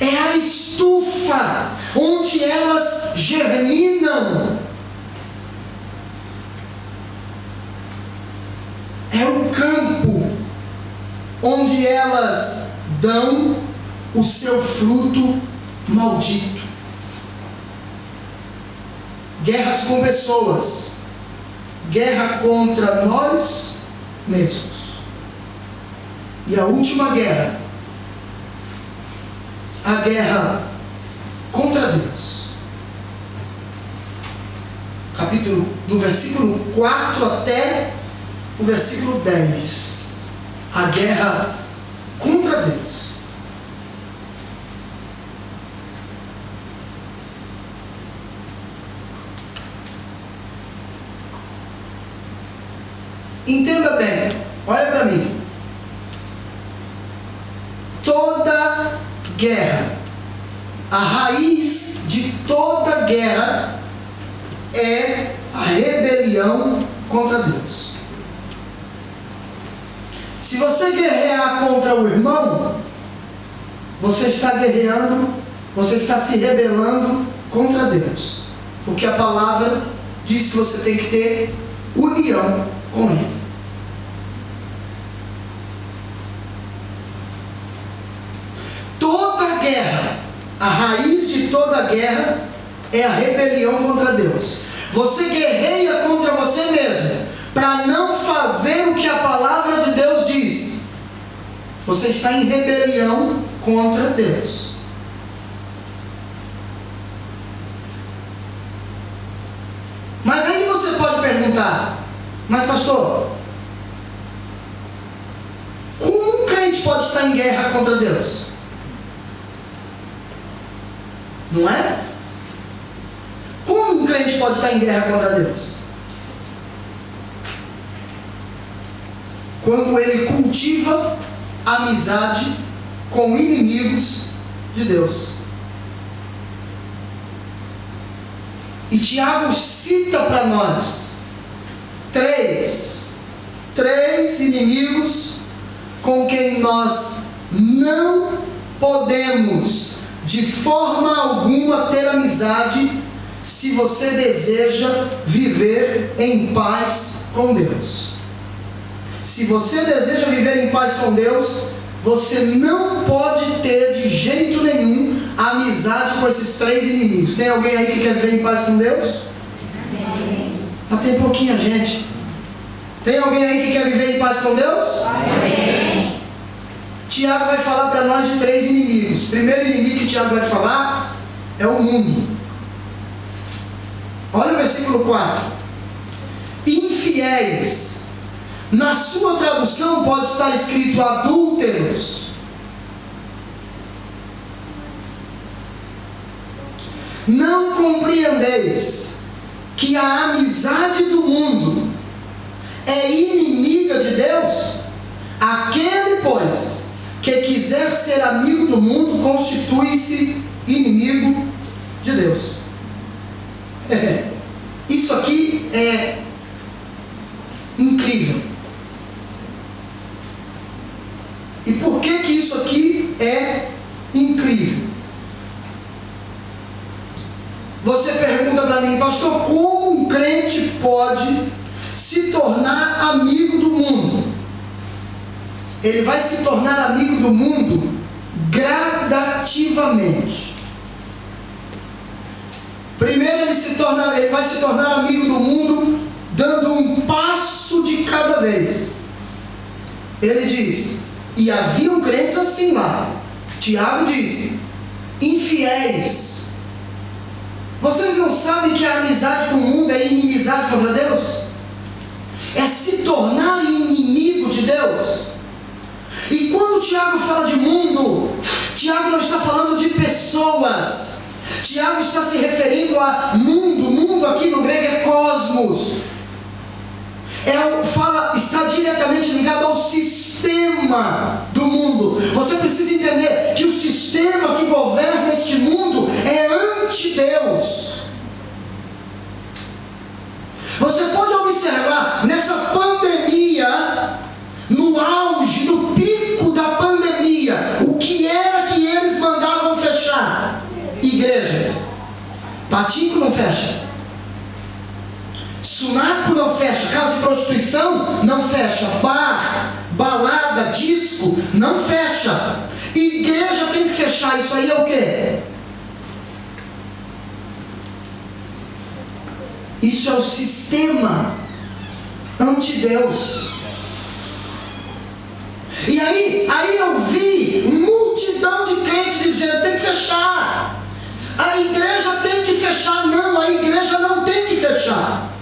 É a estufa onde elas germinam. É o campo onde elas dão o seu fruto maldito. Guerras com pessoas, guerra contra nós mesmos. E a última guerra, a guerra contra Deus. Capítulo do versículo 4 até o versículo 10. A guerra contra Deus. Entenda bem, olha para mim. Toda guerra, a raiz de toda guerra é a rebelião contra Deus. Se você guerrear contra o irmão, você está guerreando, você está se rebelando contra Deus. Porque a palavra diz que você tem que ter união com Ele. Toda guerra, a raiz de toda guerra é a rebelião contra Deus. Você guerreia contra você mesmo para não fazer o que a palavra de Deus diz. Você está em rebelião contra Deus. Mas aí você pode perguntar: mas pastor, como um crente pode estar em guerra contra Deus? Não é? Como um crente pode estar em guerra contra Deus? Quando ele cultiva amizade com inimigos de Deus. E Tiago cita para nós três inimigos com quem nós não podemos de forma alguma ter amizade se você deseja viver em paz com Deus. Se você deseja viver em paz com Deus, você não pode ter de jeito nenhum amizade com esses três inimigos. Tem alguém aí que quer viver em paz com Deus? Tem pouquinha gente. Tem alguém aí que quer viver em paz com Deus? Amém. Tiago vai falar para nós de três inimigos. O primeiro inimigo que Tiago vai falar é o mundo. Olha o versículo 4. Infiéis. Na sua tradução pode estar escrito adúlteros. Não compreendeis que a amizade do mundo é inimiga de Deus? Aquele, pois, que quiser ser amigo do mundo, constitui-se inimigo de Deus. Isso aqui é incrível. E por que isso aqui é incrível? Você pergunta para mim: pastor, como um crente pode se tornar amigo do mundo? Ele vai se tornar amigo do mundo gradativamente. Primeiro ele vai se tornar amigo do mundo dando um passo de cada vez. Ele diz, e haviam crentes assim lá. Tiago diz, infiéis. Vocês não sabem que a amizade com o mundo é inimizade contra Deus? É se tornar inimigo de Deus. E quando Tiago fala de mundo, Tiago não está falando de pessoas. Tiago está se referindo a mundo. Mundo aqui no grego é cosmos. Está diretamente ligado ao sistema do mundo. Você precisa entender que o sistema que governa este mundo é anti-Deus. Você pode observar nessa pandemia, no auge, no pico da pandemia, o que era que eles mandavam fechar? Igreja. Patinco não fecha. Sunaco não fecha. Casa de prostituição não fecha. Bar, balada, disco não fecha. Igreja tem que fechar. Isso aí é o quê? Isso é o sistema anti-Deus. E aí eu vi multidão de crentes dizendo: tem que fechar. A igreja tem que fechar. Não, a igreja não tem que fechar.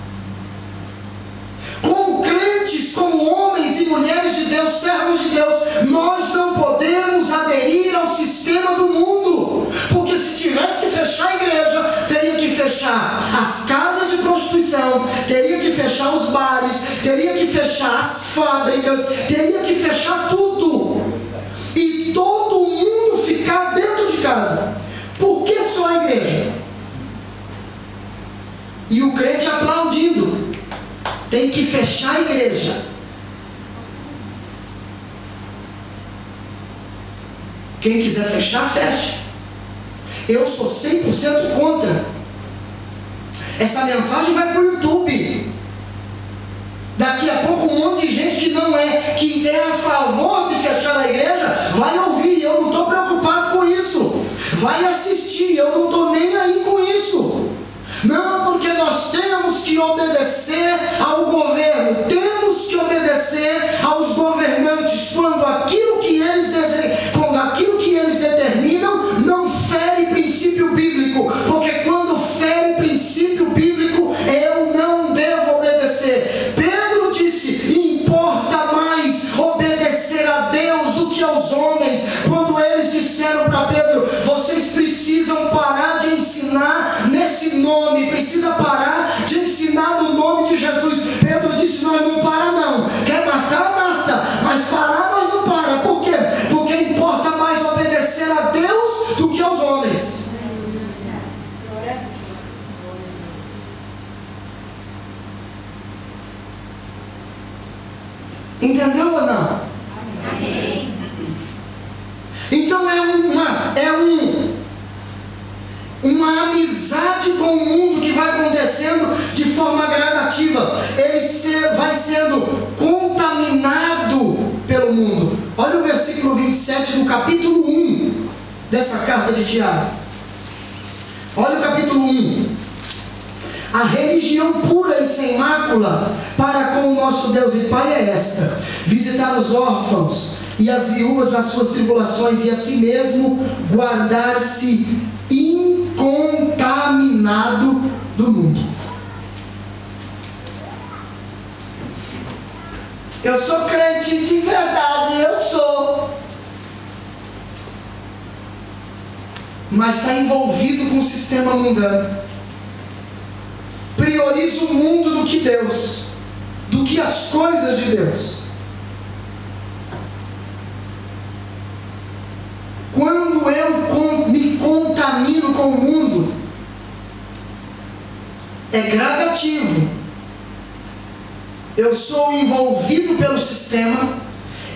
Como crentes, como homens e mulheres de Deus, servos de Deus, nós não podemos aderir ao sistema do mundo. Porque se tivesse que fechar a igreja, teria que fechar as casas de prostituição, teria que fechar os bares, teria que fechar as fábricas, teria que fechar tudo. E todo mundo ficar dentro de casa. Por que só a igreja? E o crente aplaudindo. Tem que fechar a igreja. Quem quiser fechar, fecha. Eu sou 100% contra. Essa mensagem vai para o YouTube. Daqui a pouco um monte de gente que é a favor de fechar a igreja, vai ouvir. Eu não estou preocupado com isso. Vai assistir. Eu não estou nem aí com isso. Não, porque nós temos que obedecer ao governo, temos que obedecer aos governantes quando aquilo que eles determinam não fere princípio bíblico, porque quando fere princípio bíblico eu não devo obedecer. Pedro disse: importa mais obedecer a Deus do que aos homens. Quando eles disseram para Pedro: vocês precisam parar de ensinar nesse nome, precisa parar de ensinar no nome de Jesus. Pedro disse: nós não para não. Quer matar, mata, mas parar nós não para. Por quê? Porque importa mais obedecer a Deus do que aos homens. Entendeu ou não? Amém. Então uma amizade com o mundo que vai acontecendo de forma gradativa. Ele vai sendo contaminado pelo mundo. Olha o versículo 27 do capítulo 1 dessa carta de Tiago. Olha o capítulo 1. A religião pura e sem mácula para com o nosso Deus e Pai é esta: visitar os órfãos e as viúvas nas suas tribulações, e a si mesmo guardar-se incontaminado do mundo. Eu sou crente de verdade, eu sou. Mas está envolvido com o sistema mundano. Prioriza o mundo do que Deus, do que as coisas de Deus. Quando eu me contamino com o mundo, é gradativo. Eu sou envolvido pelo sistema,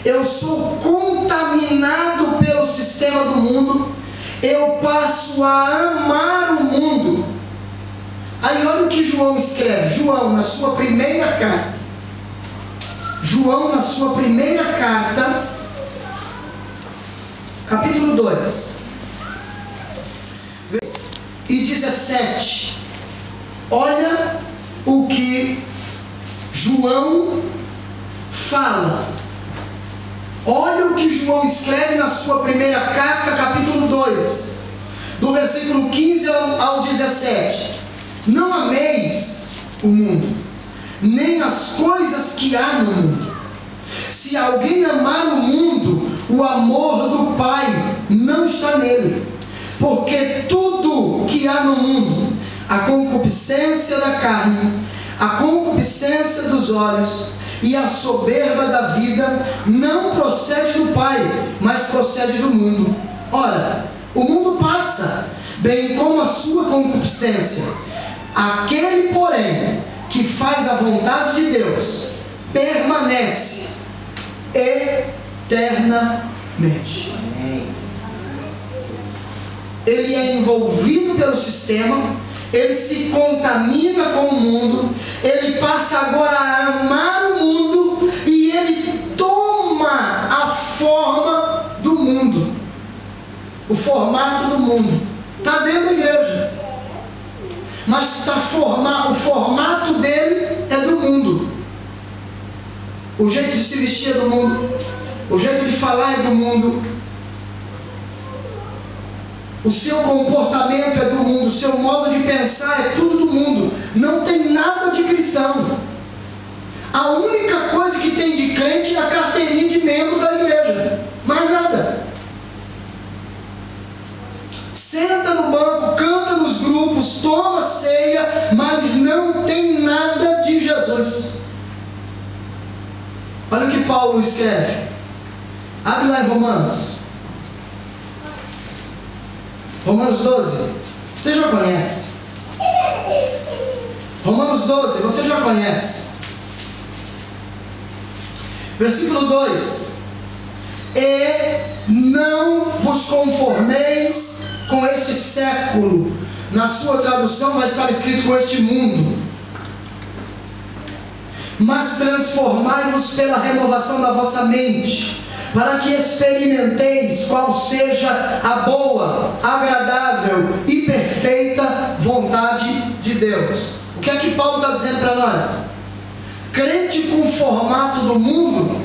eu sou contaminado pelo sistema do mundo, eu passo a amar o mundo. Aí olha o que João escreve. João, na sua primeira carta, capítulo 2, e 17. Olha o que João fala. Olha o que João escreve na sua primeira carta, capítulo 2, do versículo 15 ao 17: não ameis o mundo, nem as coisas que há no mundo. Se alguém amar o mundo, o amor do Pai não está nele. Porque tudo que há no mundo, a concupiscência da carne, a concupiscência dos olhos e a soberba da vida, não procede do Pai, mas procede do mundo. Ora, o mundo passa, bem como a sua concupiscência. Aquele, porém, que faz a vontade de Deus, permanece eternamente. Ele é envolvido pelo sistema, ele se contamina com o mundo, ele passa agora a amar o mundo e ele toma a forma do mundo, o formato do mundo. Está dentro da igreja, mas o formato dele é do mundo. O jeito de se vestir é do mundo, o jeito de falar é do mundo, o seu comportamento é do mundo, o seu modo de pensar é tudo do mundo. Não tem nada de cristão. A única coisa que tem de crente é a carteirinha de membro da igreja, mais nada. Senta no banco, canta nos grupos, toma ceia, mas não tem nada de Jesus. Olha o que Paulo escreve. Abre lá em Romanos 12, você já conhece. Romanos 12, você já conhece. Versículo 2: e não vos conformeis com este século. Na sua tradução vai estar escrito com este mundo. Mas transformai-vos pela renovação da vossa mente, para que experimenteis qual seja a boa, agradável e perfeita vontade de Deus. O que é que Paulo está dizendo para nós? Crente com o formato do mundo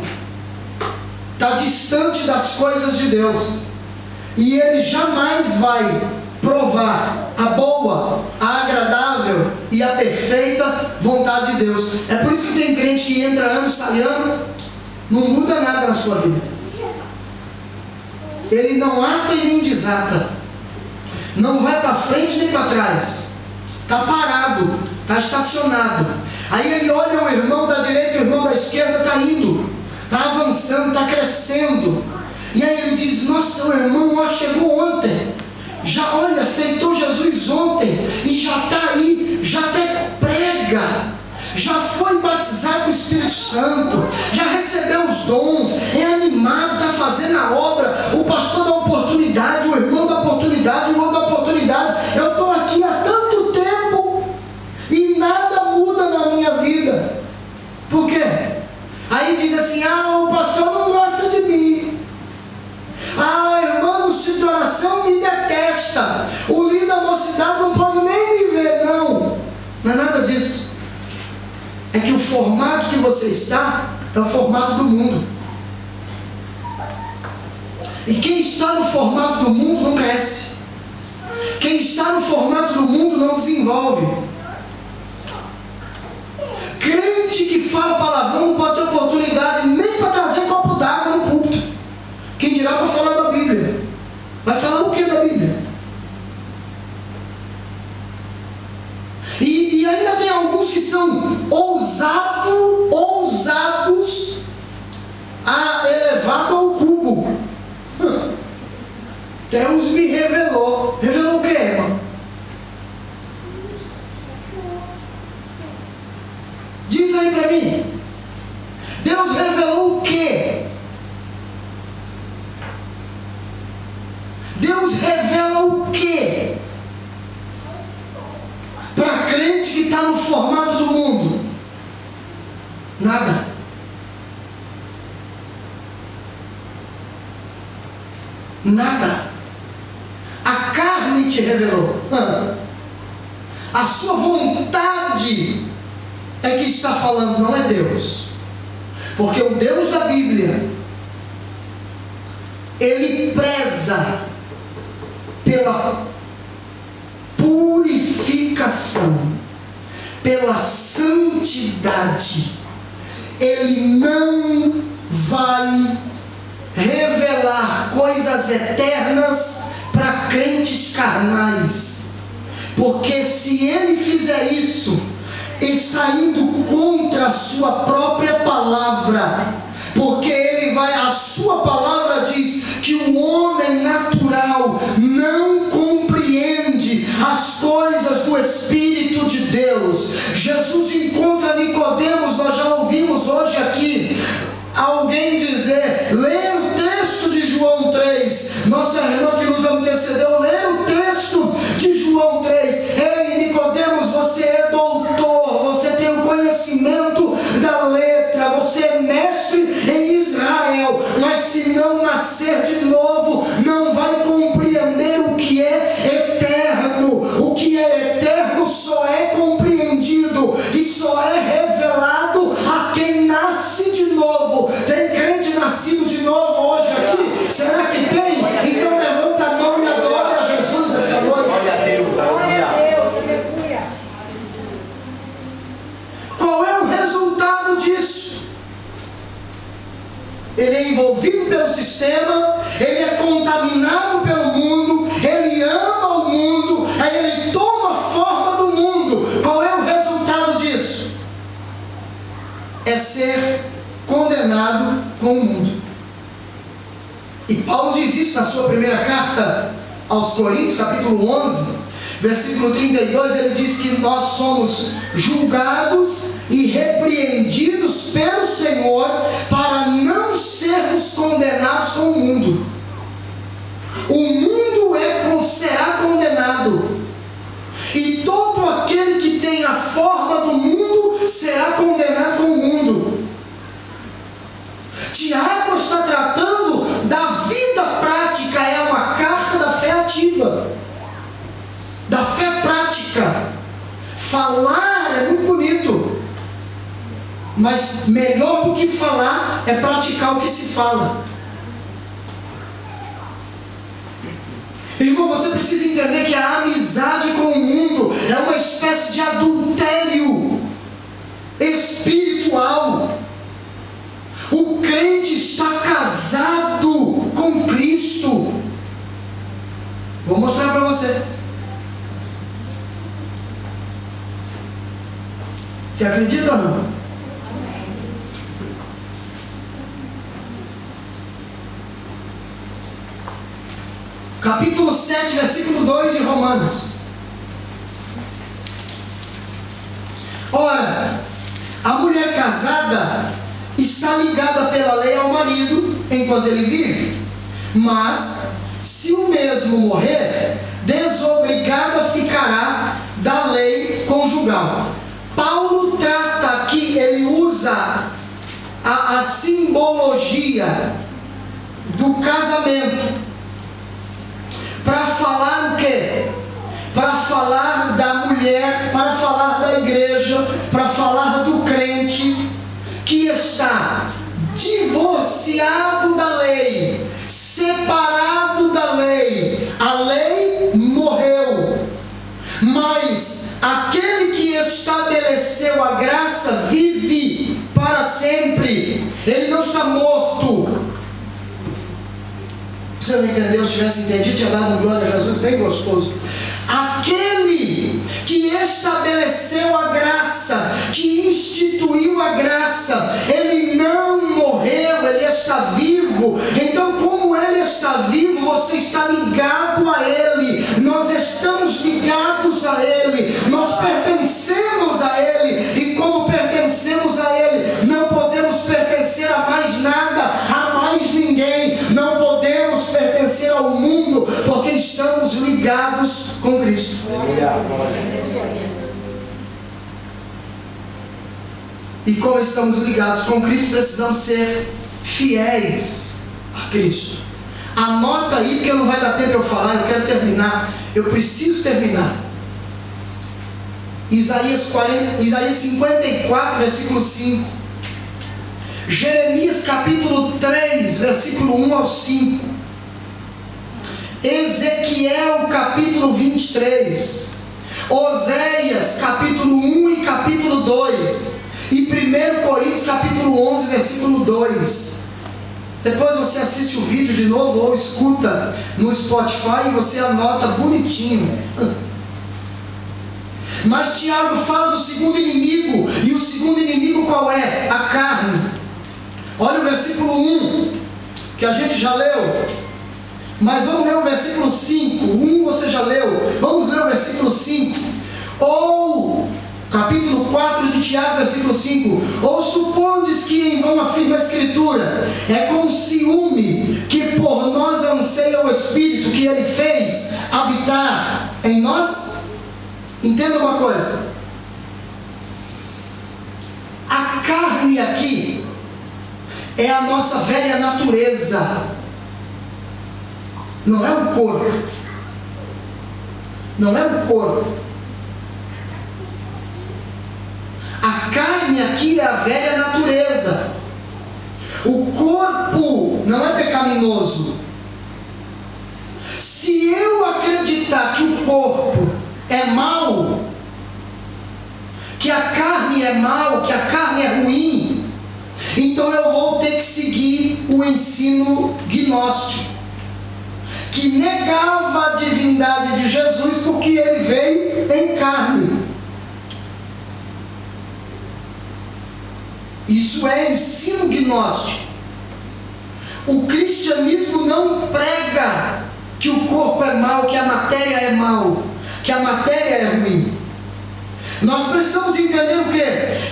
está distante das coisas de Deus, e ele jamais vai provar a boa, a agradável e a perfeita vontade de Deus. É por isso que tem crente que entra ano, sai ano, não muda nada na sua vida. Ele não ata e nem desata, não vai para frente nem para trás, está parado, está estacionado. Aí ele olha o irmão da direita, o irmão da esquerda está indo, está avançando, está crescendo, e aí ele diz: nossa, o irmão ó, chegou ontem, já olha, aceitou Jesus ontem, e já está aí, já até prega, já foi batizado com o Espírito Santo, já recebeu os dons, é animado, está fazendo a obra. O pastor dá oportunidade, o irmão dá oportunidade, o irmão dá oportunidade. Eu estou aqui há tanto tempo e nada muda na minha vida. Por quê? Aí diz assim: ah, o pastor não gosta de mim, ah, a irmã do ciclo de oração me detesta, o líder da mocidade não pode nem me ver. Não é nada disso. É que o formato que você está é o formato do mundo. E quem está no formato do mundo não cresce. Quem está no formato do mundo não desenvolve. Crente que fala palavrão não pode ter oportunidade nem para trazer copo d'água no púlpito. Quem dirá para falar da Bíblia? Vai falar o que da Bíblia? E ainda tem alguns que são ousados a elevado ao cubo. Deus me revelou. Revelou o que, irmão? Diz aí para mim. Deus revelou o que? Deus revela o que? Para crente que está no formato do mundo? Nada. Nada. A carne te revelou. A sua vontade é que está falando, não é Deus. Porque o Deus da Bíblia, Ele preza pela coração, pela santidade, Ele não vai revelar coisas eternas para crentes carnais, porque se Ele fizer isso, está indo contra a sua própria palavra, porque a sua palavra diz que o homem natural não compreende as coisas do Espírito de Deus. Jesus encontra Nicodemos, nós já ouvimos hoje aqui alguém dizer, lê o texto de João 3, nossa irmã que nos antecedeu, lê o texto de João 3, ei Nicodemos, você é doutor, você tem o conhecimento da letra, você é mestre em Israel, mas se não nascer de novo, não vai compreender o que é eterno. O que é eterno só é compreendido e só é revelado a quem nasce de novo. Tem crente nascido de novo hoje aqui? Será que tem? Então levanta a mão e adora a Jesus esta noite. Glória a Deus, Glória a Deus, aleluia. Qual é o resultado disso? Ele é envolvido pelo sistema, ele é contaminado pelo mundo, ele ama o mundo, aí ele toma a forma do mundo. Qual é o resultado disso? É ser condenado com o mundo. E Paulo diz isso na sua primeira carta aos Coríntios, capítulo 11, versículo 32, ele diz que nós somos julgados e repreendidos pelo Senhor para não sermos condenados com o mundo. O mundo será condenado, e todo aquele que tem a forma do mundo será condenado com o mundo. Tiago está tratando da vida prática, é uma carta da fé ativa, da fé prática. Falar é muito bonito, mas melhor do que falar é praticar o que se fala. Irmão, você precisa entender que a amizade com o mundo é uma espécie de adultério espiritual. O crente está casado com Cristo. Vou mostrar para você. Você acredita ou não? Capítulo 7, versículo 2 de Romanos. Ora, a mulher casada está ligada pela lei ao marido enquanto ele vive, mas se o mesmo morrer, desobrigada ficará da lei conjugal. Paulo trata aqui, ele usa a simbologia do casamento para falar o quê? Para falar da mulher, para falar da igreja, para falar do crente que está divorciado da lei, separado da lei. A lei morreu, mas aquele que estabeleceu a graça vive para sempre. Ele não está morto. Você não entendeu? Se tivesse entendido, tinha dado um glória a Jesus bem gostoso. Aquele que estabeleceu a graça, que instituiu a graça, ele não morreu, ele está vivo. Então, como ele está vivo, você está ligado a ele. Nós estamos ligados a ele. Nós pertencemos a ele. E como pertencemos a ele, não podemos pertencer a mais nada, a mais ninguém. Não podemos pertencer ao mundo, porque estamos ligados com Cristo. E como estamos ligados com Cristo, precisamos ser fiéis a Cristo. Anota aí, porque não vai dar tempo de eu falar, eu quero terminar. Eu preciso terminar. Isaías 54, versículo 5. Jeremias capítulo 3, versículo 1 ao 5. Ezequiel capítulo 23. Oséias capítulo 1 e capítulo 2, e 1 Coríntios capítulo 11, versículo 2. Depois você assiste o vídeo de novo ou escuta no Spotify e você anota bonitinho. Mas Tiago fala do segundo inimigo, e o segundo inimigo qual é? A carne. Olha o versículo 1, que a gente já leu, mas vamos ler o versículo 5. 1 você já leu, vamos ler o versículo 5. Ou, capítulo 4 de Tiago, versículo 5. Ou supondes que em vão afirma a Escritura, é com ciúme que por nós anseia o Espírito que Ele fez habitar em nós? Entenda uma coisa, a carne aqui é a nossa velha natureza, não é o corpo, não é o corpo. A carne aqui é a velha natureza, o corpo não é pecaminoso. Se eu acreditar que o corpo é mal, que a carne é mal, que a carne é ruim, então eu vou ter que seguir o ensino gnóstico, que negava a divindade de Jesus porque ele veio em carne. Isso é ensino gnóstico. O cristianismo não prega que o corpo é mau, que a matéria é mau, que a matéria é ruim. Nós precisamos entender o quê?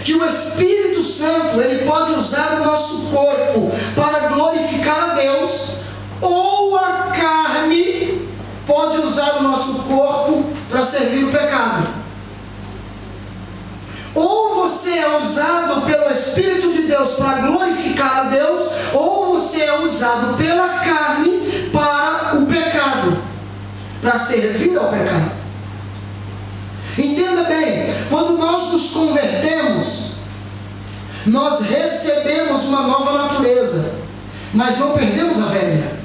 Que o Espírito Santo, ele pode usar o nosso corpo para glorificar a Deus, ou a carne pode usar o nosso corpo para servir o pecado. Ou você é usado pelo Espírito de Deus para glorificar a Deus, ou você é usado pela carne para o pecado, para servir ao pecado. Entenda bem, quando nós nos convertemos, nós recebemos uma nova natureza, mas não perdemos a velha.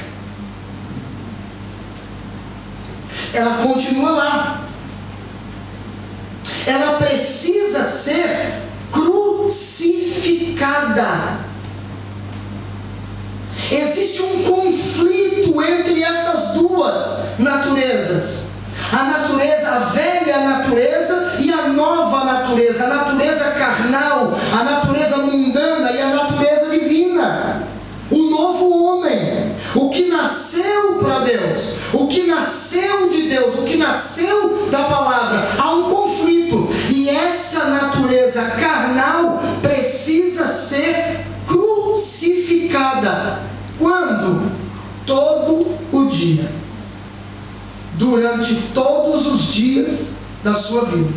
Ela continua lá. Ela precisa ser crucificada. Existe um conflito entre essas duas naturezas. A natureza, a velha natureza e a nova natureza. A natureza carnal, a natureza mundana e a natureza divina. O novo homem, o que nasceu para Deus, o que nasceu de Deus, o que nasceu da palavra. Há um conflito, e essa natureza carnal precisa ser crucificada. Quando? Todo o dia, durante todos os dias da sua vida.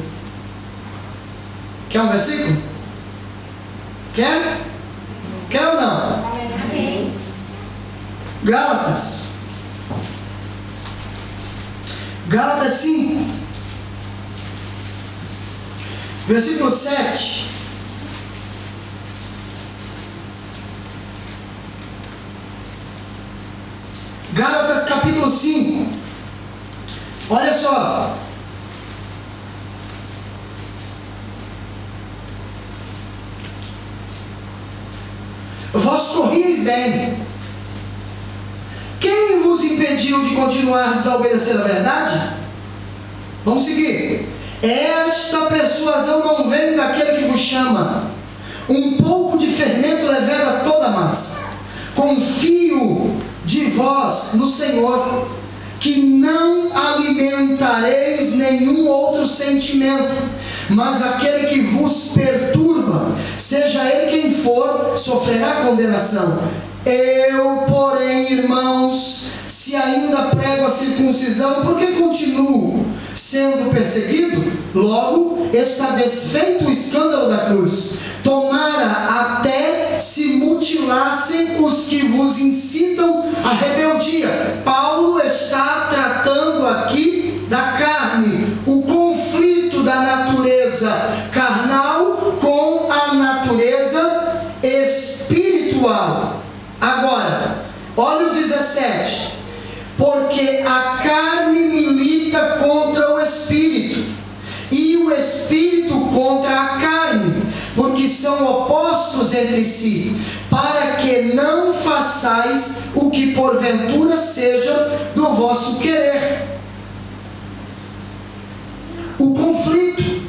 Quer um versículo? Quer? Quer ou não? Amém. Gálatas 5, versículo 7. Gálatas capítulo 5. Olha só. Vós corrieis bem. Quem vos impediu de continuar a desobedecer a verdade? Vamos seguir. Esta persuasão não vem daquele que vos chama. Um pouco de fermento leveda toda a massa. Confio de vós no Senhor, que não alimentareis nenhum outro sentimento, mas aquele que vos perturba, seja ele quem for, sofrerá condenação. Eu, porém, irmãos, se ainda prego a circuncisão, por que continuo sendo perseguido? Logo está desfeito o escândalo da cruz. Tomara até se mutilassem os que vos incitam à rebeldia. Paulo está tratando aqui da carne, o conflito da natureza carnal com a natureza espiritual. Agora, olha o 17. Porque a carne milita contra o espírito, entre si, para que não façais o que porventura seja do vosso querer. O conflito,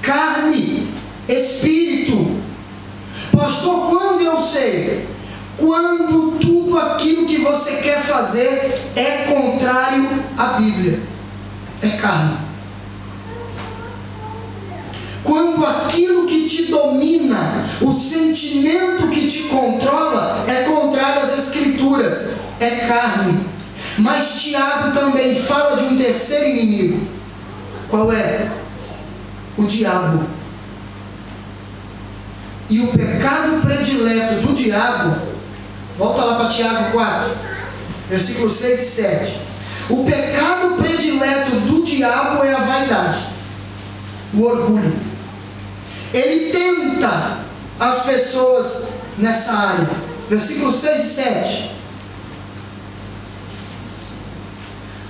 carne, espírito. Pastor, quando eu sei? Quando tudo aquilo que você quer fazer é contrário à Bíblia, é carne. Quando aquilo que te domina, o sentimento que te controla, é contrário às Escrituras, é carne. Mas Tiago também fala de um terceiro inimigo. Qual é? O diabo. E o pecado predileto do diabo, volta lá para Tiago 4, versículos 6 e 7. O pecado predileto do diabo é a vaidade, o orgulho. Ele tenta as pessoas nessa área. Versículos 6 e 7.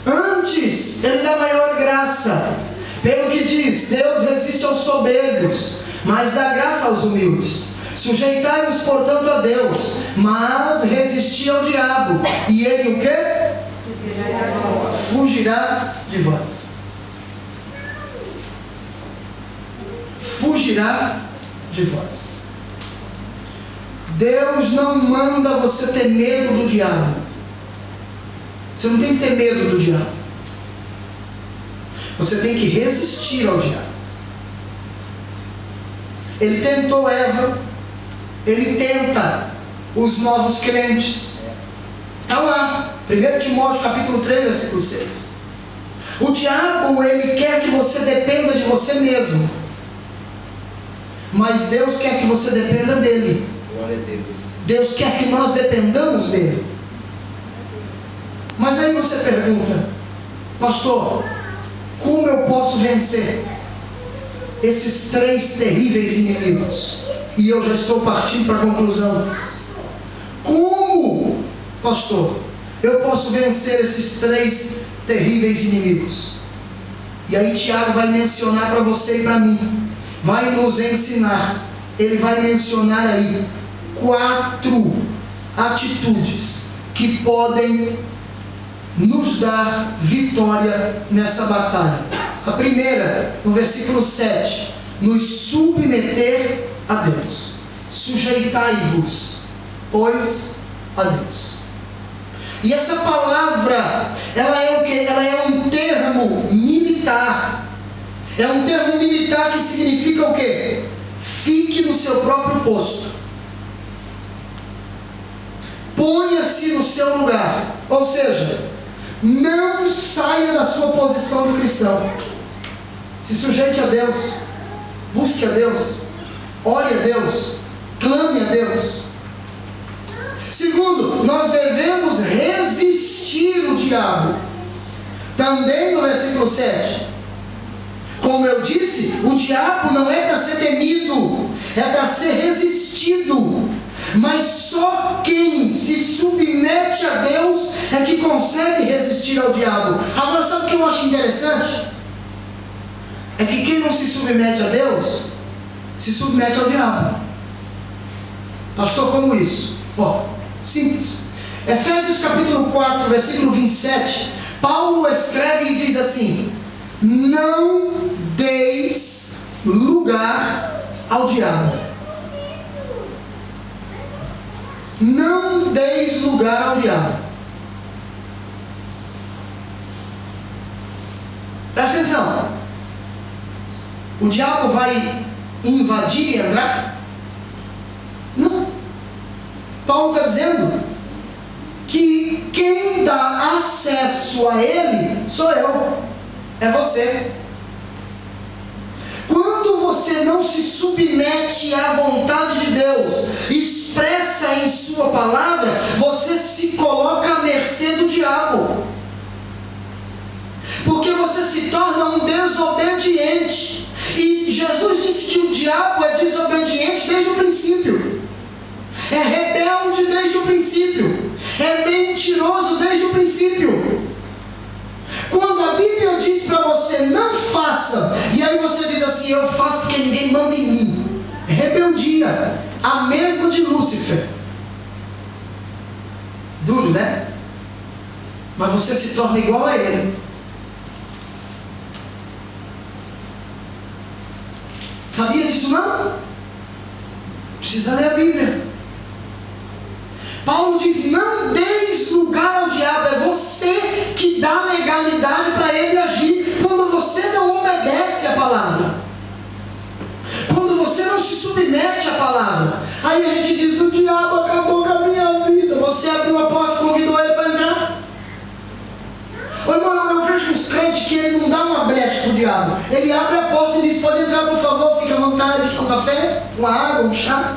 Antes, ele dá maior graça. Pelo que diz, Deus resiste aos soberbos, mas dá graça aos humildes. Sujeitai-vos, portanto, a Deus, mas resisti ao diabo, e ele o quê? Fugirá de vós. Fugirá de vós. Deus não manda você ter medo do diabo. Você não tem que ter medo do diabo. Você tem que resistir ao diabo. Ele tentou Eva. Ele tenta os novos crentes. Está lá, 1 Timóteo capítulo 3, versículo 6. O diabo, ele quer que você dependa de você mesmo, mas Deus quer que você dependa dele. Deus quer que nós dependamos dele. Mas aí você pergunta: pastor, como eu posso vencer esses 3 terríveis inimigos? E eu já estou partindo para a conclusão. Como, pastor, eu posso vencer esses 3 terríveis inimigos? E aí Tiago vai mencionar para você e para mim, vai nos ensinar. Ele vai mencionar aí 4 atitudes que podem nos dar vitória nessa batalha. A primeira, no versículo 7, nos submeter a Deus. Sujeitai-vos, pois, a Deus. E essa palavra, ela é o quê? Ela é um termo militar. É um termo militar que significa o quê? Fique no seu próprio posto. Ponha-se no seu lugar. Ou seja, não saia da sua posição de cristão. Se sujeite a Deus. Busque a Deus. Ore a Deus. Clame a Deus. Segundo, nós devemos resistir o diabo. Também no versículo 7. Como eu disse, o diabo não é para ser temido, é para ser resistido. Mas só quem se submete a Deus é que consegue resistir ao diabo. Agora, sabe o que eu acho interessante? É que quem não se submete a Deus, se submete ao diabo. Pastor, como isso? Bom, simples. Efésios capítulo 4, versículo 27, Paulo escreve e diz assim: não deis lugar ao diabo. Não deis lugar ao diabo. Presta atenção. O diabo vai invadir e entrar? Não. Paulo está dizendo que quem dá acesso a ele sou eu, é você. Quando você não se submete à vontade de Deus, expressa em sua palavra, você se coloca à mercê do diabo, porque você se torna um desobediente. E Jesus disse que o diabo é desobediente desde o princípio, é rebelde desde o princípio, é mentiroso desde o princípio. Quando a Bíblia diz para você não faça, e aí você diz assim, eu faço porque ninguém manda em mim, é rebeldia, a mesma de Lúcifer. Duro, né? Mas você se torna igual a ele. Sabia disso não? Precisa ler a Bíblia. Paulo diz: não deis lugar ao diabo. É você que dá legalidade para ele agir. Quando você não obedece à palavra, quando você não se submete à palavra, aí a gente diz: o diabo acabou com a minha vida. Você abriu a porta e convidou ele para entrar. Ô irmão, eu vejo uns crentes que ele não dá uma brecha para o diabo. Ele abre a porta e diz: pode entrar por favor, fique à vontade, quer um café, uma água, um chá.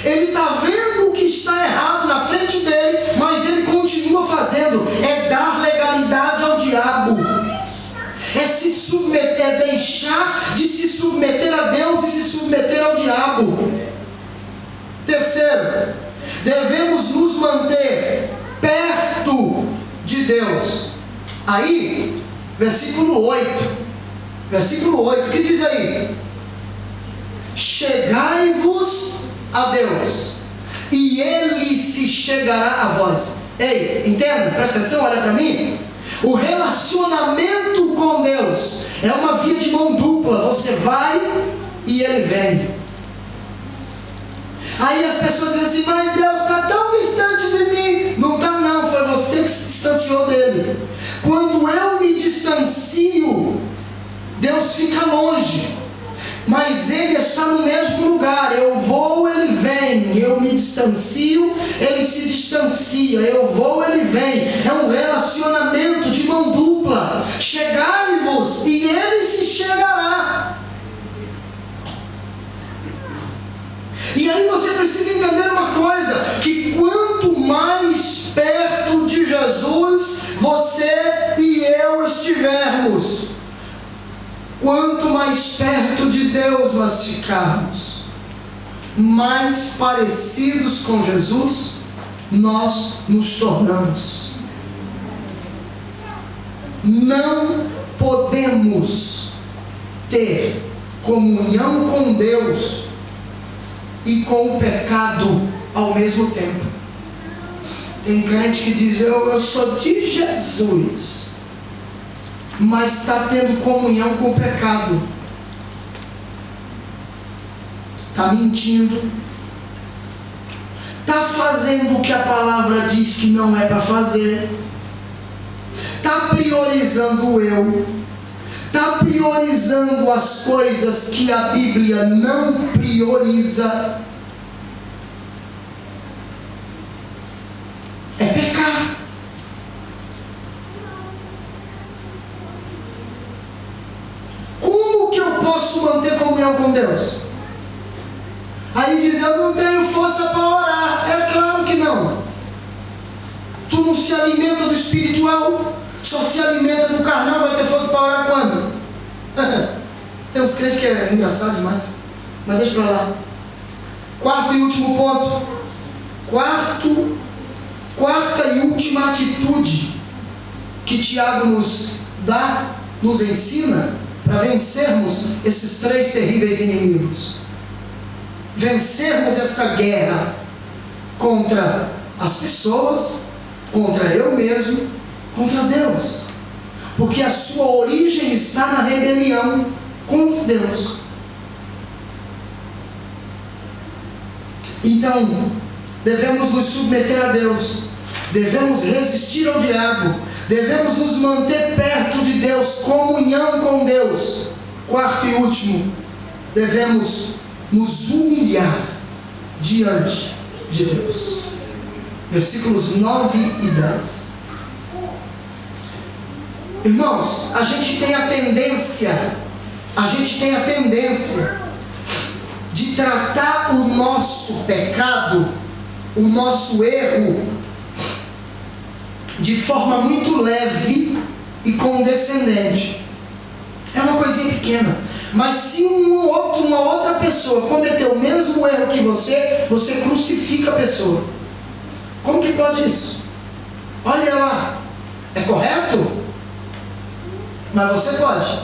Ele está vendo o que está errado na frente dele, mas ele continua fazendo. É dar legalidade ao diabo. É se submeter, é deixar de se submeter a Deus e se submeter ao diabo. Terceiro, devemos nos manter perto de Deus. Aí, versículo 8. Versículo 8, o que diz aí? Chegai-vos a Deus, e Ele se chegará a vós. Ei, entenda, presta atenção, olha para mim. O relacionamento com Deus é uma via de mão dupla. Você vai e Ele vem. Aí as pessoas dizem assim: mas Deus está tão distante de mim. Não está não, foi você que se distanciou dele. Quando eu me distancio, Deus fica longe. Mas Ele está no mesmo lugar. Eu vou, Ele vem. Eu me distancio, Ele se distancia. Eu vou, Ele vem. É um relacionamento de mão dupla. Chegai-vos e Ele se chegará. E aí você precisa entender uma coisa: que quanto mais perto de Jesus você e eu estivermos, quanto mais perto de Deus nós ficarmos, mais parecidos com Jesus nós nos tornamos. Não podemos ter comunhão com Deus e com o pecado ao mesmo tempo. Tem crente que diz: eu sou de Jesus, mas está tendo comunhão com o pecado. Está mentindo. Está fazendo o que a palavra diz que não é para fazer. Está priorizando o eu. Está priorizando as coisas que a Bíblia não prioriza. É pecar. Como que eu posso manter comunhão com Deus? Aí diz: eu não tenho força para orar. É claro que não. Tu não se alimenta do espiritual, só se alimenta do carnal. Vai ter força para orar quando? Tem uns crentes que é engraçado demais, mas deixa para lá. Quarto e último ponto. Quarta e última atitude que Tiago nos dá, nos ensina para vencermos esses três terríveis inimigos. Vencermos esta guerra contra as pessoas, contra eu mesmo, contra Deus. Porque a sua origem está na rebelião contra Deus. Então, devemos nos submeter a Deus, devemos resistir ao diabo, devemos nos manter perto de Deus, comunhão com Deus. Quarto e último, devemos nos humilhar diante de Deus. Versículos 9 e 10. Irmãos, a gente tem a tendência de tratar o nosso pecado, o nosso erro, de forma muito leve e condescendente. É uma coisinha pequena. Mas se uma outra pessoa cometeu o mesmo erro que você crucifica a pessoa. Como que pode isso? Olha lá, é correto? Mas você pode.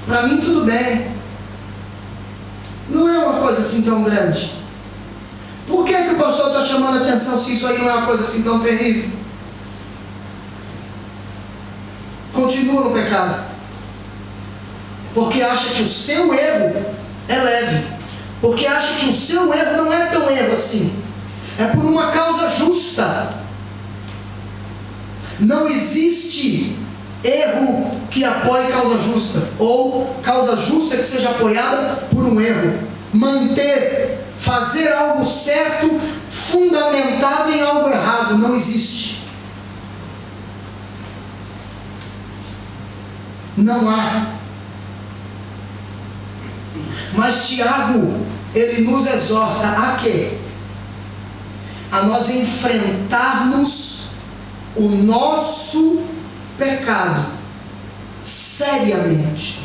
Para mim tudo bem. não é uma coisa assim tão grande. Por que o pastor está chamando a atenção se isso aí não é uma coisa assim tão terrível? Continua no pecado, porque acha que o seu erro é leve, porque acha que o seu erro não é tão erro assim, é por uma causa justa. Não existe erro que apoie causa justa, ou causa justa que seja apoiada por um erro. Fazer algo certo fundamentado em algo errado, não existe. Não há. Mas Tiago, ele nos exorta a quê? A nós enfrentarmos o nosso pecado seriamente.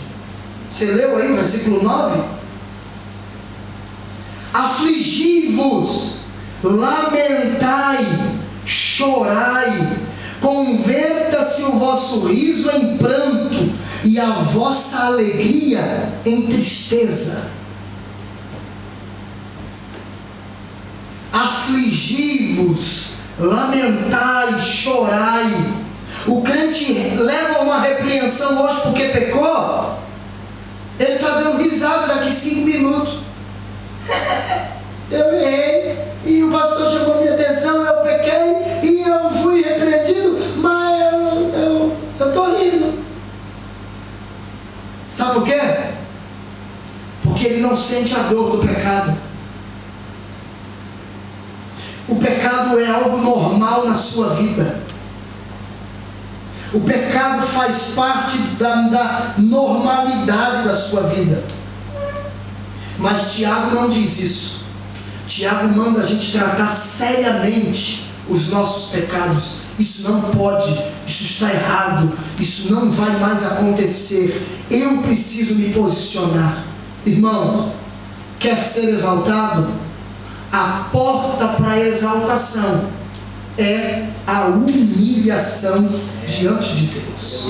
Você leu aí o versículo 9? Afligi-vos, lamentai, chorai, converta-se o vosso riso em pranto e a vossa alegria em tristeza. Afligi-vos, lamentai, chorai. O crente leva uma repreensão hoje porque pecou, ele está dando risada daqui 5 minutos. Eu errei e o pastor chamou minha atenção, eu pequei e eu fui repreendido, mas eu estou rindo. Sabe por quê? Porque ele não sente a dor do pecado. O pecado é algo normal na sua vida. O pecado faz parte da normalidade da sua vida. Mas Tiago não diz isso. Tiago manda a gente tratar seriamente os nossos pecados. Isso não pode, isso está errado, isso não vai mais acontecer. Eu preciso me posicionar. Irmão, quer ser exaltado? A porta para a exaltação é a humilhação diante de Deus.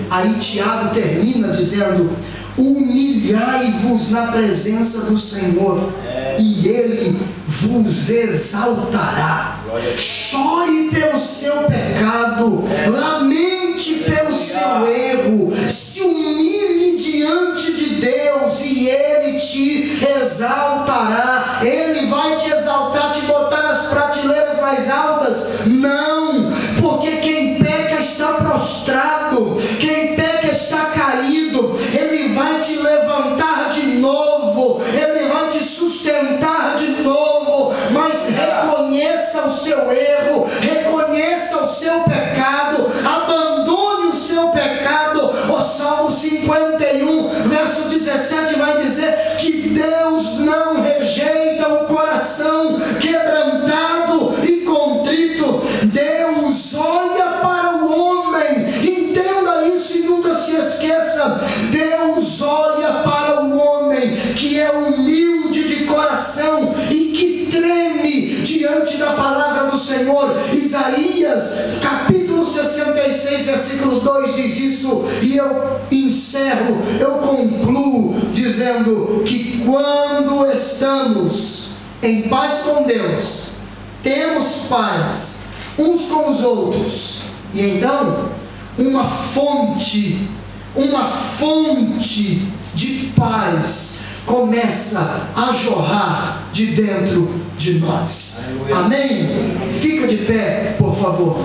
Aí Tiago termina dizendo: humilhai-vos na presença do Senhor e Ele vos exaltará. Chore pelo seu pecado, lamente pelo seu erro, se humilhe diante de Deus e Ele te exaltará. Ele vai te exaltar, te botar nas prateleiras mais altas? Não, porque quem peca está prostrado, quem peca está caído. Ele vai te levantar de novo, Ele vai te sustentar de novo. Mas reconheça o seu erro, reconheça o seu pecado, abandone o seu pecado. O Salmo 51, verso 17 vai dizer que Deus não rejeita o coração quebrantado e contrito. Deus olha para o homem, entenda isso e nunca se esqueça. Deus olha para o homem que é humilde de coração e que treme diante da palavra do Senhor. Isaías capítulo 66 versículo 2 diz isso, e eu encerro, eu concluo dizendo que quando estamos em paz com Deus, temos paz uns com os outros, e então uma fonte de paz começa a jorrar de dentro de nós. Amém? Fica de pé, por favor.